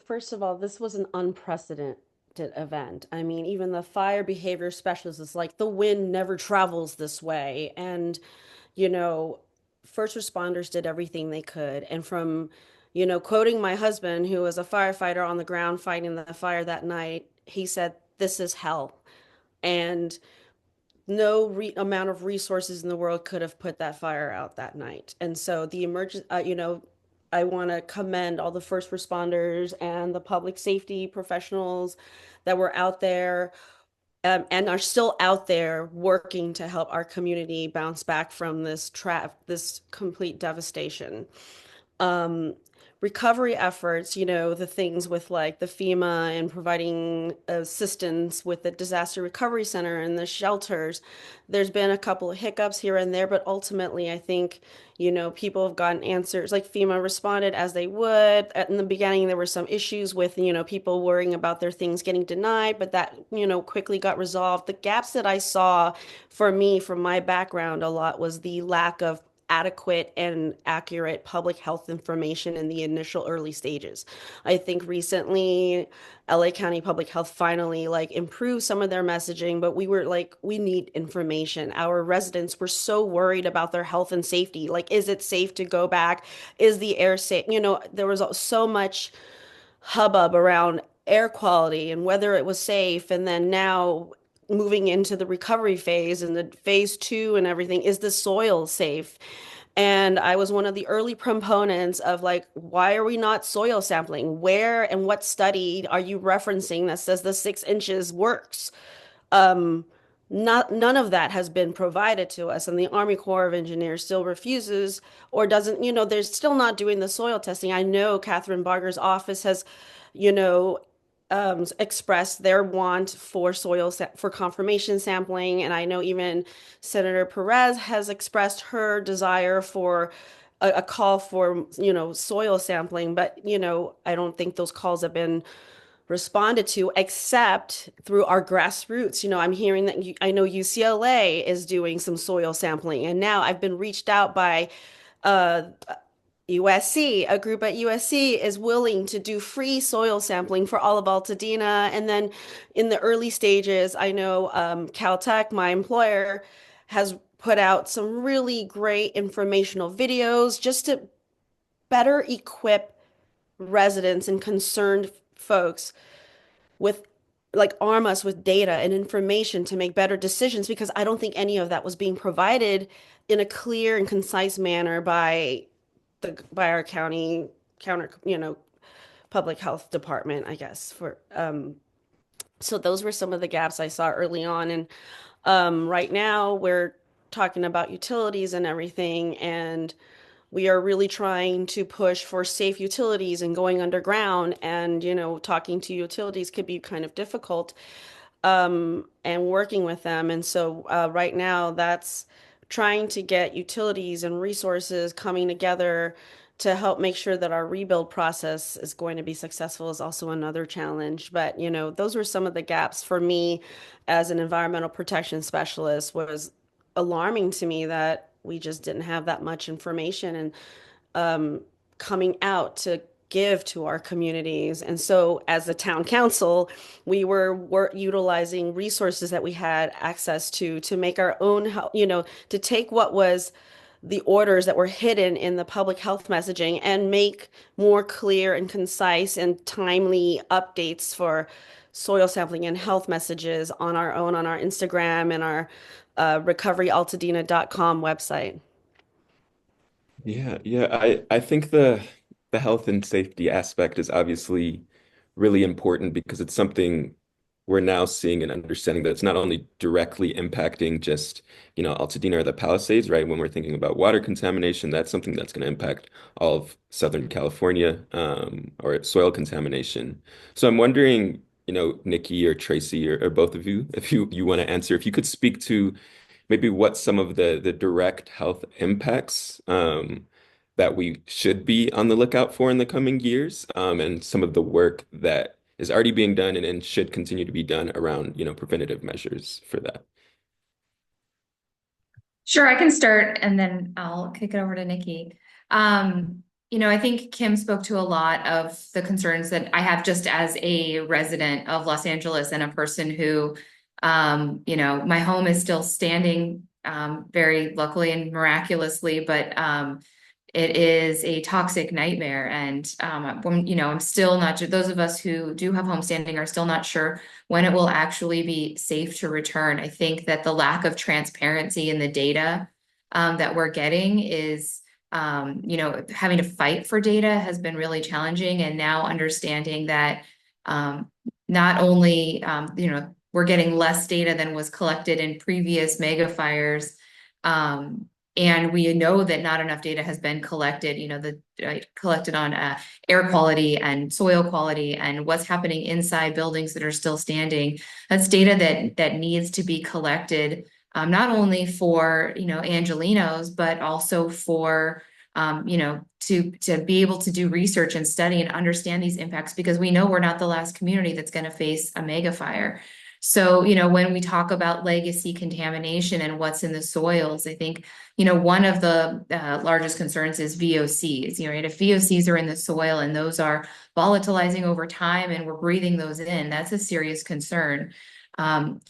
First of all, this was an unprecedented event. I mean, even the fire behavior specialist is like, the wind never travels this way. And, you know, first responders did everything they could. And from, quoting my husband, who was a firefighter on the ground fighting the fire that night, he said, "This is hell." And no amount of resources in the world could have put that fire out that night. And so the I want to commend all the first responders and the public safety professionals that were out there, and are still out there working to help our community bounce back from this complete devastation. Um, Recovery efforts, the things with like the FEMA and providing assistance with the disaster recovery center and the shelters. There's been a couple of hiccups here and there, but ultimately I think, people have gotten answers. Like FEMA responded as they would. In the beginning, there were some issues with, people worrying about their things getting denied, but that, quickly got resolved. The gaps that I saw for me, from my background, a lot was the lack of adequate and accurate public health information in the initial early stages. I think recently LA County Public Health finally like improved some of their messaging, but we were like, we need information. Our residents were so worried about their health and safety. Like, is it safe to go back? Is the air safe? There was so much hubbub around air quality and whether it was safe. And then now moving into the recovery phase and the phase two and everything, is the soil safe? And I was one of the early proponents of like, why are we not soil sampling? Where and what study are you referencing that says the 6 inches works? Um, None of that has been provided to us, and the Army Corps of Engineers still refuses or doesn't, they're still not doing the soil testing. I know Catherine Barger's office has, you know, expressed their want for for confirmation sampling, and I know even Senator Perez has expressed her desire for a call for, soil sampling, but, I don't think those calls have been responded to except through our grassroots. I'm hearing that I know UCLA is doing some soil sampling, and now I've been reached out by uh, USC. A group at USC is willing to do free soil sampling for all of Altadena. And then in the early stages, I know Caltech, my employer, has put out some really great informational videos just to better equip residents and concerned folks with, like, arm us with data and information to make better decisions, because I don't think any of that was being provided in a clear and concise manner by our counter, public health department, I guess. So those were some of the gaps I saw early on. And right now we're talking about utilities and everything, and we are really trying to push for safe utilities and going underground. And, talking to utilities could be kind of difficult, and working with them. And so right now, that's trying to get utilities and resources coming together to help make sure that our rebuild process is going to be successful is also another challenge. But, those were some of the gaps for me as an environmental protection specialist. Was alarming to me that we just didn't have that much information and coming out to give to our communities. And so as a town council, we were utilizing resources that we had access to make our own, to take what was the orders that were hidden in the public health messaging and make more clear and concise and timely updates for soil sampling and health messages on our own, on our Instagram and our recoveryaltadena.com website. Yeah. I think the health and safety aspect is obviously really important because it's something we're now seeing and understanding that it's not only directly impacting just, Altadena or the Palisades, right? When we're thinking about water contamination, that's something that's going to impact all of Southern California, or soil contamination. So I'm wondering, Nikki or Tracy or both of you, if you want to answer, if you could speak to maybe what some of the direct health impacts that we should be on the lookout for in the coming years, and some of the work that is already being done and should continue to be done around, preventative measures for that. Sure, I can start and then I'll kick it over to Nikki. I think Kim spoke to a lot of the concerns that I have just as a resident of Los Angeles and a person who, my home is still standing, very luckily and miraculously, but it is a toxic nightmare. And, I'm still not, those of us who do have homestanding are still not sure when it will actually be safe to return. I think that the lack of transparency in the data that we're getting is, having to fight for data has been really challenging. And now understanding that not only, we're getting less data than was collected in previous mega fires, and we know that not enough data has been collected, collected on air quality and soil quality and what's happening inside buildings that are still standing. That's data that needs to be collected, not only for, Angelenos, but also for, to be able to do research and study and understand these impacts, because we know we're not the last community that's going to face a mega fire. So, when we talk about legacy contamination and what's in the soils, I think, one of the largest concerns is VOCs, right? If VOCs are in the soil and those are volatilizing over time and we're breathing those in, that's a serious concern.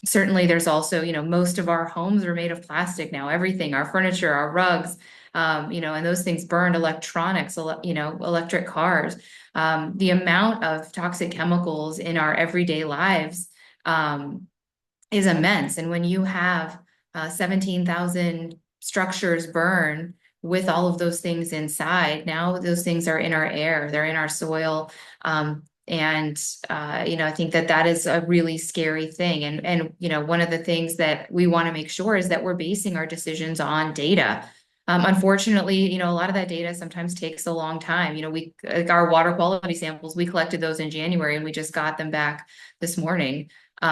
Certainly there's also, most of our homes are made of plastic now, everything, our furniture, our rugs, and those things burned, electronics, electric cars. The amount of toxic chemicals in our everyday lives is immense. And when you have 17,000 structures burn with all of those things inside, now those things are in our air, they're in our soil. And I think that that is a really scary thing. And one of the things that we want to make sure is that we're basing our decisions on data. Unfortunately, a lot of that data sometimes takes a long time. We like our water quality samples, we collected those in January and we just got them back this morning.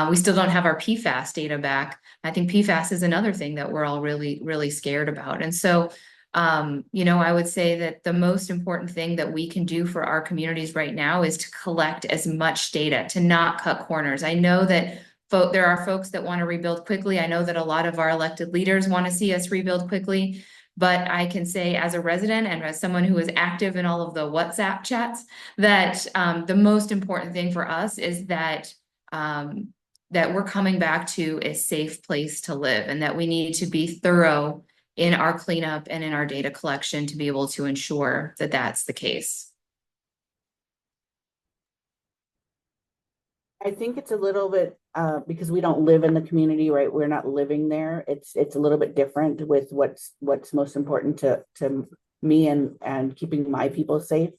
We still don't have our PFAS data back. I think PFAS is another thing that we're all really, really scared about. And so, I would say that the most important thing that we can do for our communities right now is to collect as much data, to not cut corners. I know that there are folks that want to rebuild quickly. I know that a lot of our elected leaders want to see us rebuild quickly. But I can say as a resident and as someone who is active in all of the WhatsApp chats, that the most important thing for us is that that we're coming back to a safe place to live, and that we need to be thorough in our cleanup and in our data collection to be able to ensure that that's the case. I think it's a little bit because we don't live in the community, right? We're not living there. It's a little bit different with what's most important to me and keeping my people safe.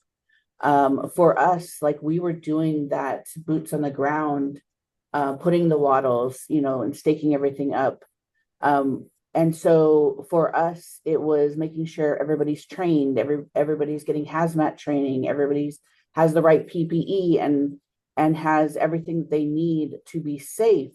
For us, like we were doing that boots on the ground, putting the wattles, and staking everything up. And so for us, it was making sure everybody's trained, everybody's getting hazmat training, everybody's has the right PPE and has everything they need to be safe.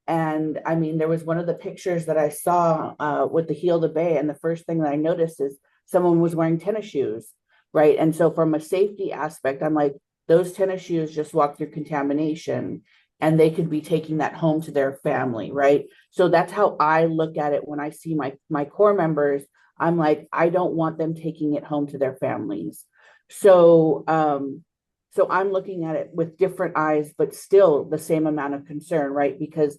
And I mean, there was one of the pictures that I saw with the Heal the Bay, and the first thing that I noticed is someone was wearing tennis shoes, right? And so from a safety aspect, I'm like, those tennis shoes just walk through contamination and they could be taking that home to their family, right? So that's how I look at it when I see my core members. I'm like, I don't want them taking it home to their families. So so I'm looking at it with different eyes, but still the same amount of concern, right? Because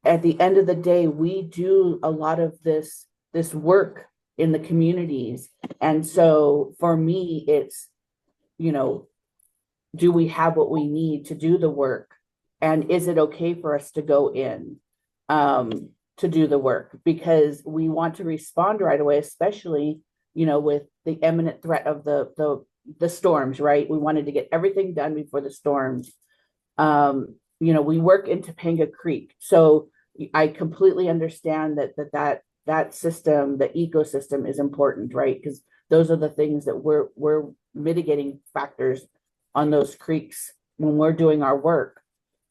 at the end of the day, we do a lot of this work in the communities. And so for me, it's, do we have what we need to do the work? And is it okay for us to go in to do the work? Because we want to respond right away, especially, with the imminent threat of the storms, right? We wanted to get everything done before the storms. We work in Topanga Creek. So I completely understand that system, the ecosystem is important, right? Because those are the things that we're mitigating factors on those creeks when we're doing our work.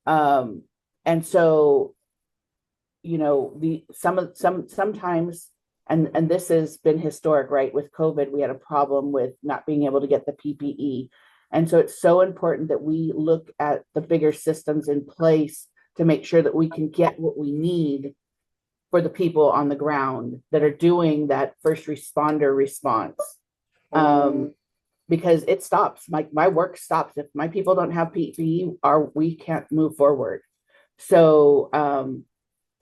And so, sometimes, and this has been historic, right? With COVID, we had a problem with not being able to get the PPE. And so it's so important that we look at the bigger systems in place to make sure that we can get what we need for the people on the ground that are doing that first responder response. Because it stops. My work stops. If my people don't have PPE, we can't move forward. So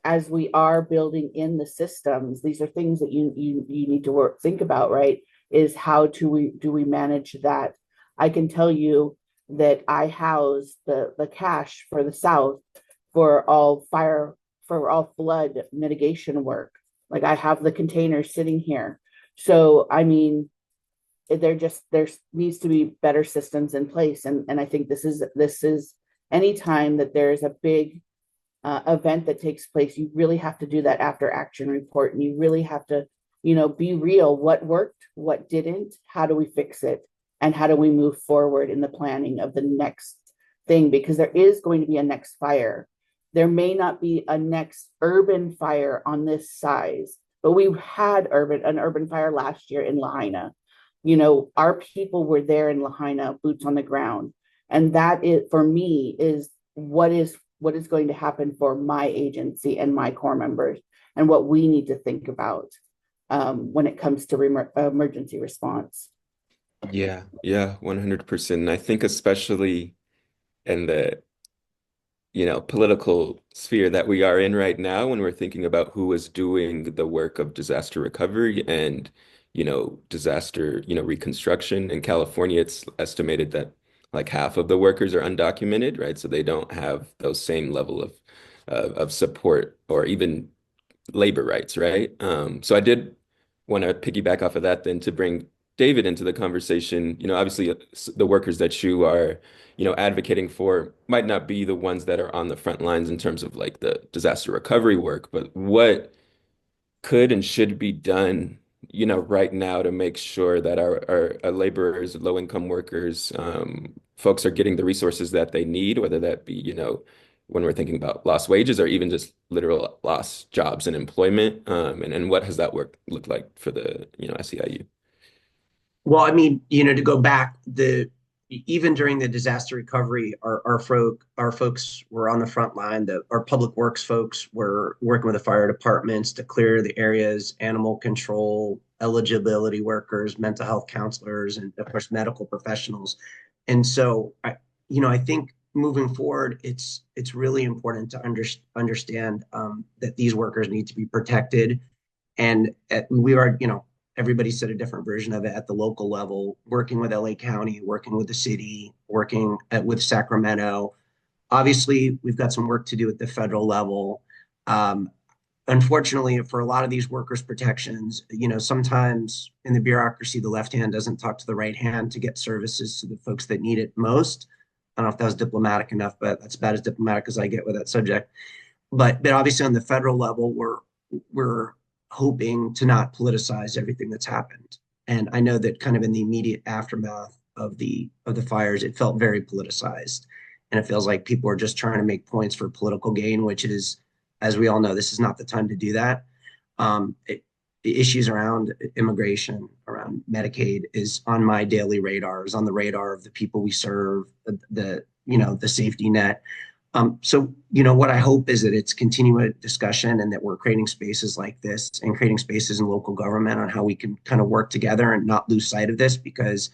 as we are building in the systems, these are things that you need to think about, right? Is how do we manage that? I can tell you that I house the cache for the South for all flood mitigation work. Like I have the containers sitting here. So I mean, there needs to be better systems in place. And I think this is anytime that there's a big event that takes place, you really have to do that after action report. And you really have to, be real. What worked, what didn't, how do we fix it? And how do we move forward in the planning of the next thing? Because there is going to be a next fire. There may not be a next urban fire on this size, but we had an urban fire last year in Lahaina. Our people were there in Lahaina, boots on the ground. And that is, for me, is what is going to happen for my agency and my core members, and what we need to think about when it comes to emergency response. Yeah, 100%. And I think especially in the political sphere that we are in right now, when we're thinking about who is doing the work of disaster recovery and, disaster, reconstruction. In California, it's estimated that like half of the workers are undocumented, right? So they don't have those same level of support or even labor rights, right? So I did want to piggyback off of that then to bring David into the conversation, obviously the workers that you are, advocating for might not be the ones that are on the front lines in terms of like the disaster recovery work, but what could and should be done, right now to make sure that our laborers, low-income workers, folks are getting the resources that they need, whether that be, when we're thinking about lost wages or even just literal lost jobs and employment, and what has that work looked like for the, SEIU? Well, I mean, to go back, even during the disaster recovery, our folks were on the front line. Our public works folks were working with the fire departments to clear the areas, animal control, eligibility workers, mental health counselors, and of course medical professionals. And so I think moving forward, it's really important to understand that these workers need to be protected. And we are, everybody said a different version of it at the local level, working with LA County, working with the city, working with Sacramento. Obviously, we've got some work to do at the federal level. Um, Unfortunately, for a lot of these workers' protections, sometimes in the bureaucracy, the left hand doesn't talk to the right hand to get services to the folks that need it most. I don't know if that was diplomatic enough, but that's about as diplomatic as I get with that subject. But obviously on the federal level, we're hoping to not politicize everything that's happened. And I know that kind of in the immediate aftermath of the fires, it felt very politicized. And it feels like people are just trying to make points for political gain, which is, as we all know, this is not the time to do that. The issues around immigration, around Medicaid is on my daily radar, is on the radar of the people we serve, the safety net. What I hope is that it's continued discussion and that we're creating spaces like this and creating spaces in local government on how we can kind of work together and not lose sight of this because,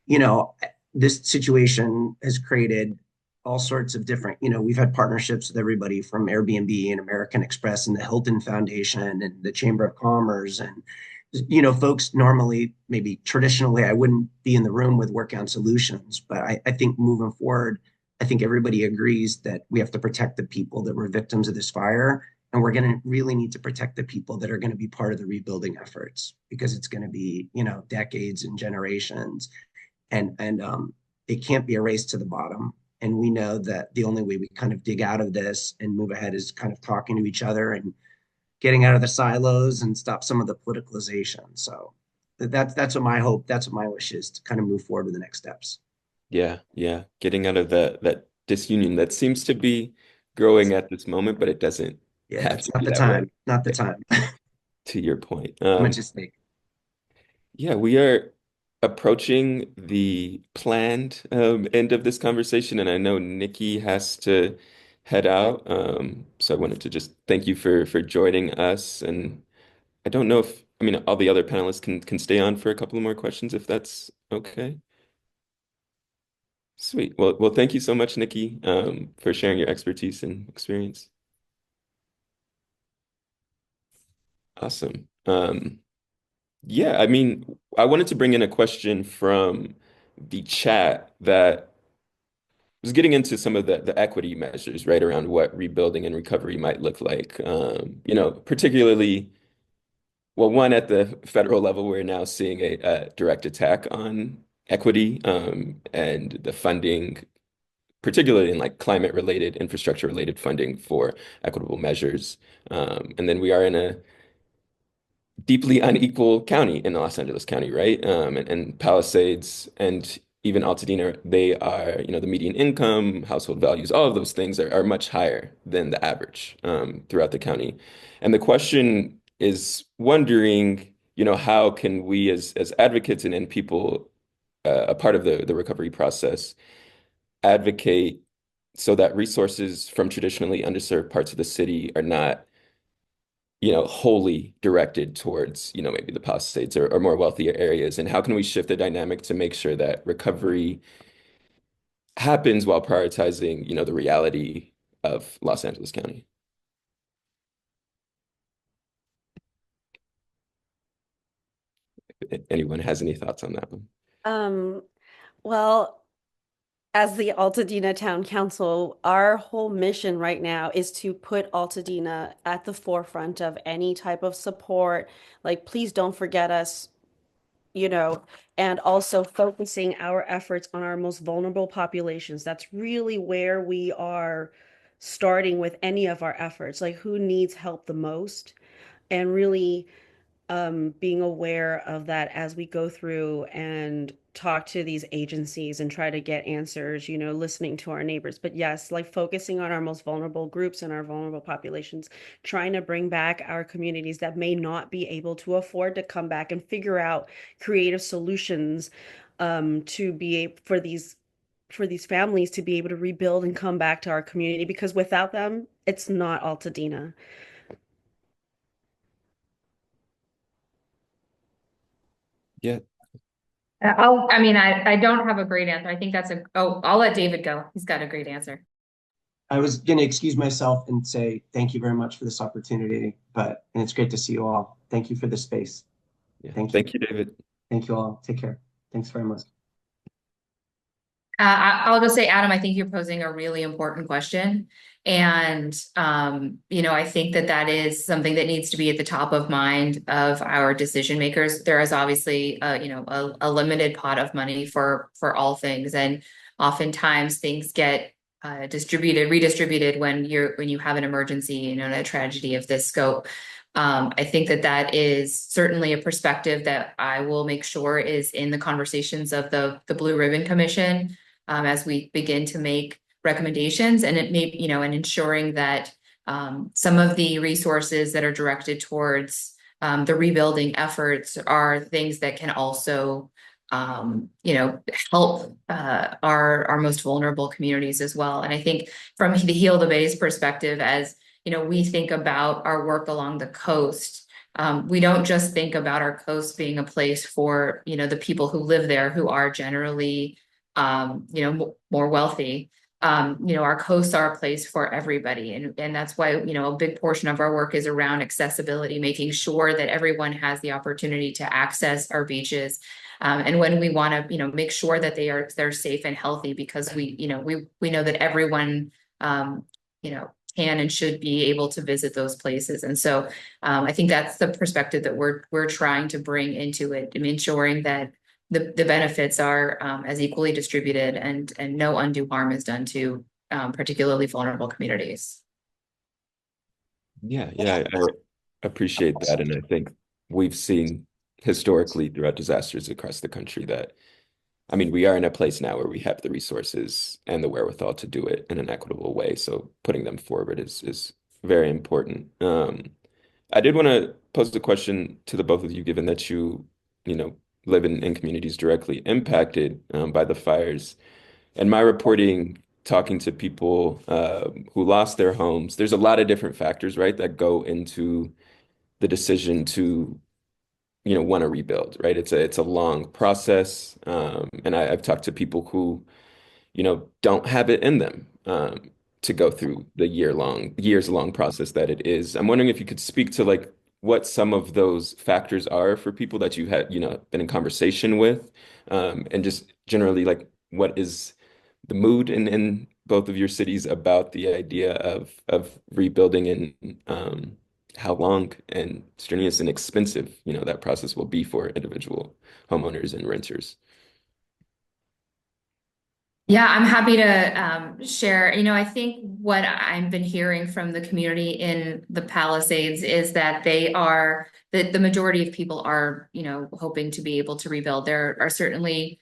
you know, this situation has created all sorts of different, we've had partnerships with everybody from Airbnb and American Express and the Hilton Foundation and the Chamber of Commerce. And, folks normally, maybe traditionally, I wouldn't be in the room with work on solutions, but I think moving forward, I think everybody agrees that we have to protect the people that were victims of this fire. And we're going to really need to protect the people that are going to be part of the rebuilding efforts because it's going to be, decades and generations. And it can't be a race to the bottom. And we know that the only way we kind of dig out of this and move ahead is kind of talking to each other and getting out of the silos and stop some of the politicalization. So that's what my hope, that's what my wish is to kind of move forward with the next steps. Yeah, yeah. Getting out of that disunion that seems to be growing at this moment, but it doesn't Yeah, have it's to not be the that way, time, not the time. to your point. Much at stake. Yeah, we are approaching the planned end of this conversation, and I know Nikki has to head out. So I wanted to just thank you for joining us. And I don't know if, I mean, all the other panelists can stay on for a couple of more questions if that's okay. Sweet. Well, thank you so much, Nikki, for sharing your expertise and experience. Awesome. Yeah, I mean, I wanted to bring in a question from the chat that was getting into some of the equity measures, right, around what rebuilding and recovery might look like. Particularly, well, one at the federal level, we're now seeing a direct attack on equity, and the funding, particularly in like climate related, infrastructure related funding for equitable measures. And then we are in a deeply unequal county in Los Angeles County, right? And Palisades and even Altadena, they are, the median income, household values, all of those things are much higher than the average throughout the county. And the question is wondering, how can we as advocates and people a part of the recovery process advocate so that resources from traditionally underserved parts of the city are not wholly directed towards, maybe the Palisades or more wealthier areas? And how can we shift the dynamic to make sure that recovery happens while prioritizing, the reality of Los Angeles County? Anyone has any thoughts on that one? Um, well, as the Altadena Town Council, our whole mission right now is to put Altadena at the forefront of any type of support. Like, please don't forget us. you know, and also focusing our efforts on our most vulnerable populations. That's really where we are starting with any of our efforts, like who needs help the most, and really being aware of that as we go through and talk to these agencies and try to get answers, you know, listening to our neighbors. But yes, like focusing on our most vulnerable groups and our vulnerable populations, trying to bring back our communities that may not be able to afford to come back and figure out creative solutions to be for these families to be able to rebuild and come back to our community, because without them, it's not Altadena. Yeah. I don't have a great answer. I think I'll let David go. He's got a great answer. I was going to excuse myself and say thank you very much for this opportunity, and it's great to see you all. Thank you for the space. Yeah. Thank you. Thank you, David. Thank you all. Take care. Thanks very much. I'll just say, Adam, I think you're posing a really important question. And, I think that is something that needs to be at the top of mind of our decision makers. There is obviously, a limited pot of money for all things. And oftentimes things get redistributed when you have an emergency, and a tragedy of this scope. I think that is certainly a perspective that I will make sure is in the conversations of the Blue Ribbon Commission, as we begin to make recommendations, and it may, and ensuring that some of the resources that are directed towards the rebuilding efforts are things that can also, help our most vulnerable communities as well. And I think from the Heal the Bay's perspective, as we think about our work along the coast, we don't just think about our coast being a place for, the people who live there, who are generally more wealthy. Our coasts are a place for everybody. And that's why, a big portion of our work is around accessibility, making sure that everyone has the opportunity to access our beaches. And when we want to, make sure that they're safe and healthy, because we know that everyone, can and should be able to visit those places. And so I think that's the perspective that we're trying to bring into it, and ensuring that the benefits are as equally distributed, and no undue harm is done to particularly vulnerable communities. Yeah, I appreciate that. And I think we've seen historically throughout disasters across the country that, we are in a place now where we have the resources and the wherewithal to do it in an equitable way. So putting them forward is very important. I did want to pose a question to the both of you, given that you live in communities directly impacted by the fires. And my reporting, talking to people who lost their homes, there's a lot of different factors, right, that go into the decision to want to rebuild, right? It's a long process, and I've talked to people who don't have it in them to go through the years long process that it is. I'm wondering if you could speak to like what some of those factors are for people that you had been in conversation with, and just generally like what is the mood in both of your cities about the idea of rebuilding, and how long and strenuous and expensive that process will be for individual homeowners and renters. Yeah, I'm happy to share. I think what I've been hearing from the community in the Palisades is that the majority of people are, hoping to be able to rebuild. There are certainly,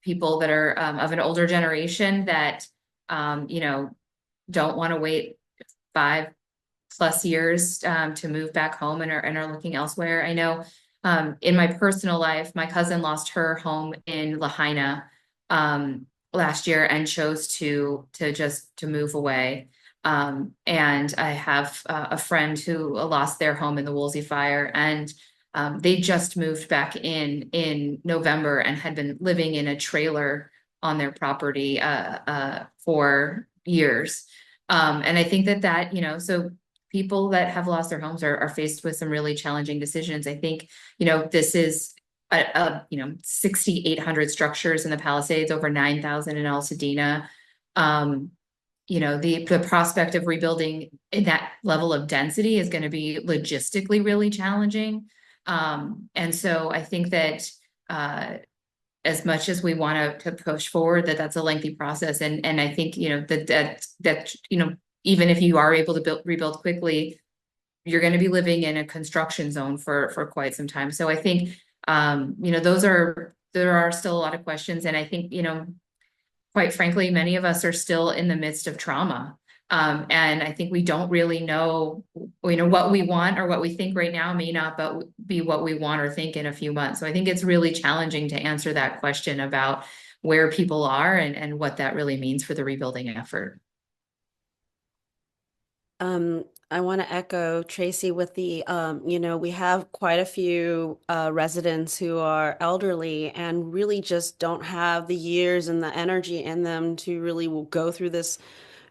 people that are of an older generation that, don't want to wait 5+ years to move back home, and are looking elsewhere. I know in my personal life, my cousin lost her home in Lahaina last year and chose to move away. And I have a friend who lost their home in the Woolsey fire, and they just moved back in November and had been living in a trailer on their property for years. And I think that, so people that have lost their homes are faced with some really challenging decisions. I think, this is 6,800 structures in the Palisades, over 9,000 in Altadena. The prospect of rebuilding in that level of density is going to be logistically really challenging. And so I think that as much as we want to push forward, that's a lengthy process. And I think, that even if you are able to rebuild quickly, you're going to be living in a construction zone for quite some time. So I think, there are still a lot of questions. And I think, quite frankly, many of us are still in the midst of trauma. And I think we don't really know, what we want or what we think right now may not but be what we want or think in a few months. So I think it's really challenging to answer that question about where people are and what that really means for the rebuilding effort. I want to echo Tracy with the, we have quite a few residents who are elderly and really just don't have the years and the energy in them to really go through this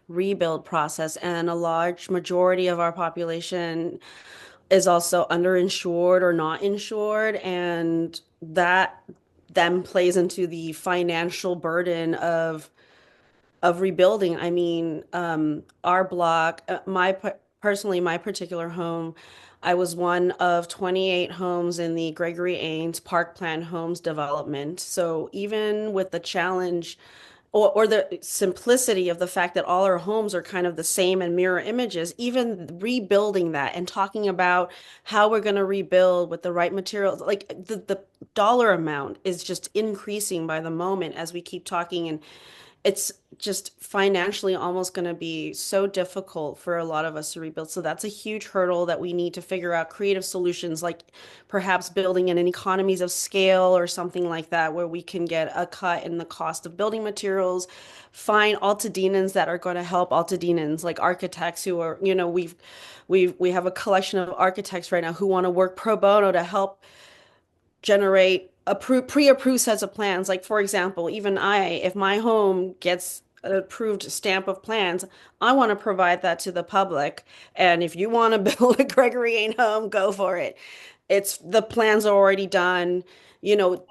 rebuild process. And a large majority of our population is also underinsured or not insured. And that then plays into the financial burden of rebuilding. I mean, our block, personally, my particular home, I was one of 28 homes in the Gregory Ains Park Plan Homes development. So even with the challenge or the simplicity of the fact that all our homes are kind of the same and mirror images, even rebuilding that and talking about how we're going to rebuild with the right materials, like the dollar amount is just increasing by the moment as we keep talking, and it's just financially almost going to be so difficult for a lot of us to rebuild. So that's a huge hurdle that we need to figure out creative solutions, like perhaps building in an economies of scale or something like that, where we can get a cut in the cost of building materials, find Altadenans that are going to help Altadenans, like architects who are, we have a collection of architects right now who want to work pro bono to help generate pre-approved sets of plans. Like, for example, even if my home gets an approved stamp of plans, I want to provide that to the public. And if you want to build a Gregory Ain home, go for it. The plans are already done.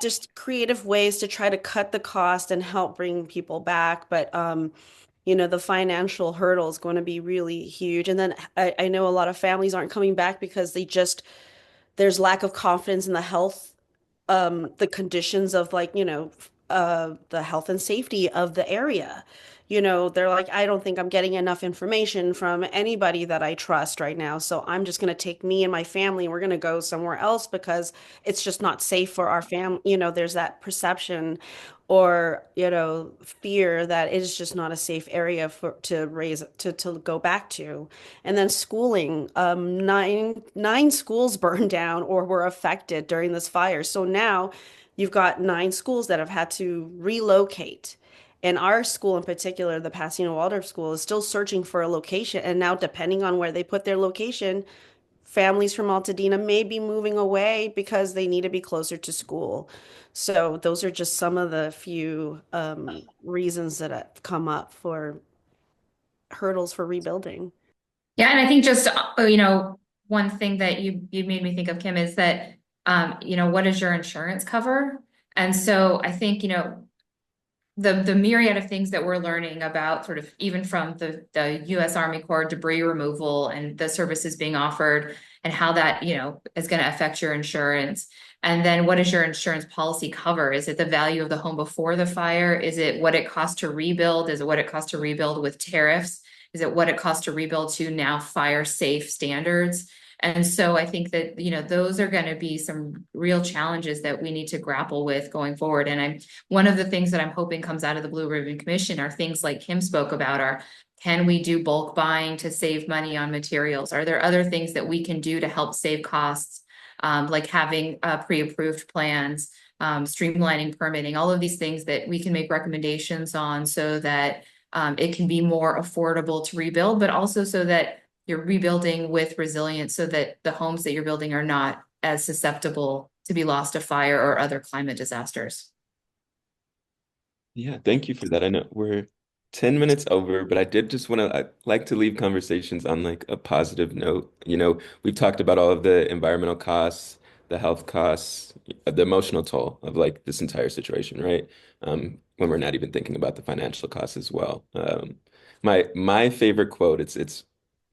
Just creative ways to try to cut the cost and help bring people back. But the financial hurdle is going to be really huge. And then I know a lot of families aren't coming back because there's lack of confidence in the conditions of, like, the health and safety of the area. They're like, I don't think I'm getting enough information from anybody that I trust right now. So I'm just going to take me and my family and we're going to go somewhere else because it's just not safe for our family. There's that perception or, fear that it is just not a safe area to go back to. And then schooling, nine schools burned down or were affected during this fire. So now you've got nine schools that have had to relocate. And our school in particular, the Pasadena Waldorf School, is still searching for a location. And now, depending on where they put their location, families from Altadena may be moving away because they need to be closer to school. So those are just some of the few reasons that have come up for hurdles for rebuilding. Yeah, and I think just one thing that you made me think of, Kim, is that what does your insurance cover? And so I think the myriad of things that we're learning about, sort of even from the U.S. Army Corps debris removal and the services being offered and how that is going to affect your insurance. And then what does your insurance policy cover? Is it the value of the home before the fire? Is it what it costs to rebuild? Is it what it costs to rebuild with tariffs? Is it what it costs to rebuild to now fire safe standards? And so I think that, those are going to be some real challenges that we need to grapple with going forward. And one of the things that I'm hoping comes out of the Blue Ribbon Commission are things like Kim spoke about can we do bulk buying to save money on materials? Are there other things that we can do to help save costs? Like having pre-approved plans, streamlining permitting, all of these things that we can make recommendations on so that it can be more affordable to rebuild, but also so that you're rebuilding with resilience so that the homes that you're building are not as susceptible to be lost to fire or other climate disasters. Yeah, thank you for that. I know we're 10 minutes over, but I did just want to, I like to leave conversations on like a positive note. We've talked about all of the environmental costs, the health costs, the emotional toll of like this entire situation, right? When we're not even thinking about the financial costs as well. My favorite quote, it's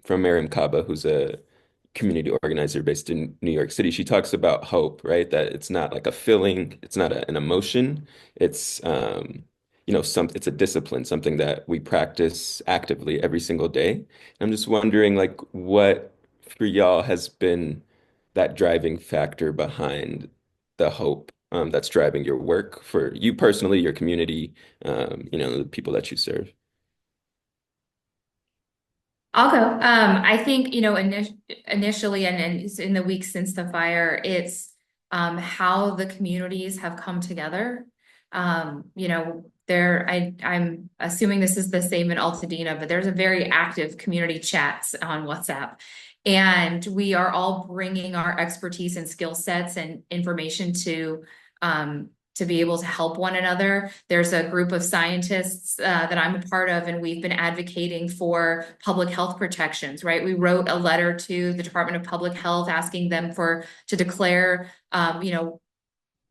from Miriam Kaba, who's a community organizer based in New York City. She talks about hope, right? That it's not like a feeling, it's not an emotion. It's it's a discipline, something that we practice actively every single day. I'm just wondering, like, what for y'all has been that driving factor behind the hope that's driving your work for you personally, your community, the people that you serve. I'll go. I think, initially and in the weeks since the fire, it's how the communities have come together. I'm assuming this is the same in Altadena, but there's a very active community chats on WhatsApp. And we are all bringing our expertise and skill sets and information to be able to help one another. There's a group of scientists that I'm a part of, and we've been advocating for public health protections, right? We wrote a letter to the Department of Public Health asking them to declare,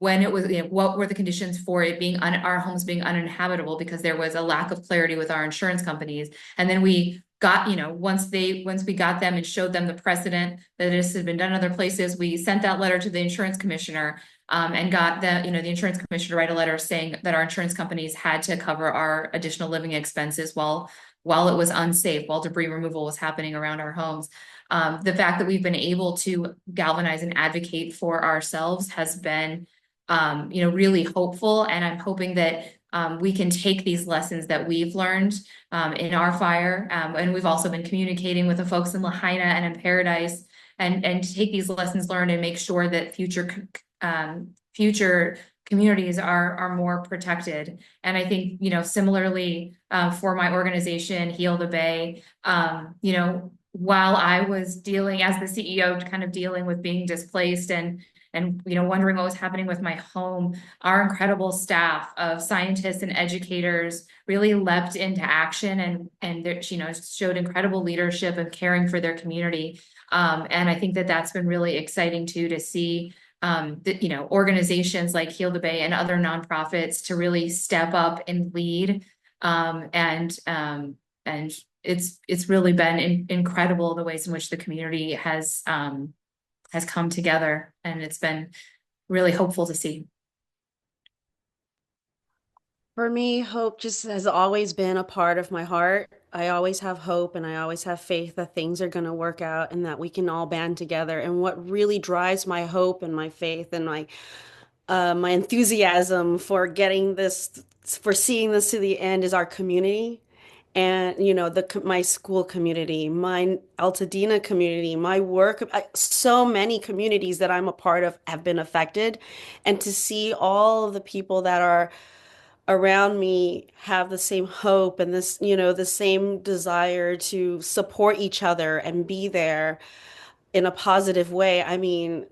when it was, what were the conditions for it being our homes being uninhabitable, because there was a lack of clarity with our insurance companies. And then we got, once we got them and showed them the precedent that this had been done in other places, we sent that letter to the insurance commissioner, and got the insurance commissioner to write a letter saying that our insurance companies had to cover our additional living expenses while it was unsafe, while debris removal was happening around our homes. The fact that we've been able to galvanize and advocate for ourselves has been really hopeful. And I'm hoping that we can take these lessons that we've learned in our fire. And we've also been communicating with the folks in Lahaina and in Paradise, and take these lessons learned and make sure that future communities are more protected. And I think, similarly, for my organization, Heal the Bay, while I was dealing as the CEO, kind of dealing with being displaced and wondering what was happening with my home, our incredible staff of scientists and educators really leapt into action and showed incredible leadership and caring for their community. And I think that that's been really exciting too, to see that, organizations like Heal the Bay and other nonprofits to really step up and lead. And it's really been incredible the ways in which the community has come together, and it's been really hopeful to see. For me, hope just has always been a part of my heart. I always have hope and I always have faith that things are going to work out and that we can all band together. And what really drives my hope and my faith and my enthusiasm for for seeing this to the end is our community. And my school community, my Altadena community, my work, so many communities that I'm a part of have been affected. And to see all of the people that are around me have the same hope and the same desire to support each other and be there in a positive way. I mean,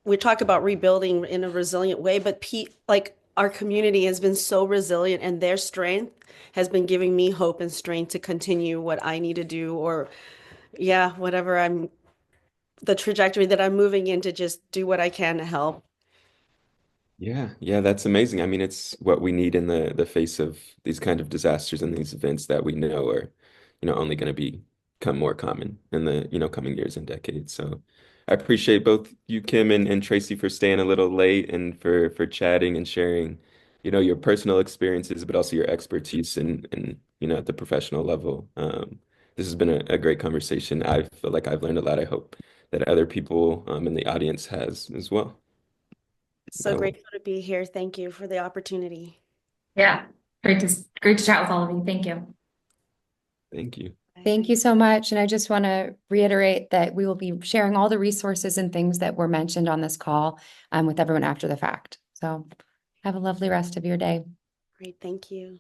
we talk about rebuilding in a resilient way, but like our community has been so resilient, and their strength has been giving me hope and strength to continue what I need to do, or whatever the trajectory that I'm moving in, to just do what I can to help. Yeah, that's amazing. I mean, it's what we need in the face of these kind of disasters and these events that we know are, only going to become more common in the, coming years and decades. So I appreciate both you, Kim and Tracy, for staying a little late and for chatting and sharing, your personal experiences, but also your expertise and at the professional level. This has been a great conversation. I feel like I've learned a lot. I hope that other people in the audience has as well. So I will- grateful to be here. Thank you for the opportunity. Yeah, great to chat with all of you. Thank you. Thank you. Thank you so much. And I just want to reiterate that we will be sharing all the resources and things that were mentioned on this call with everyone after the fact. So have a lovely rest of your day. Great. Thank you.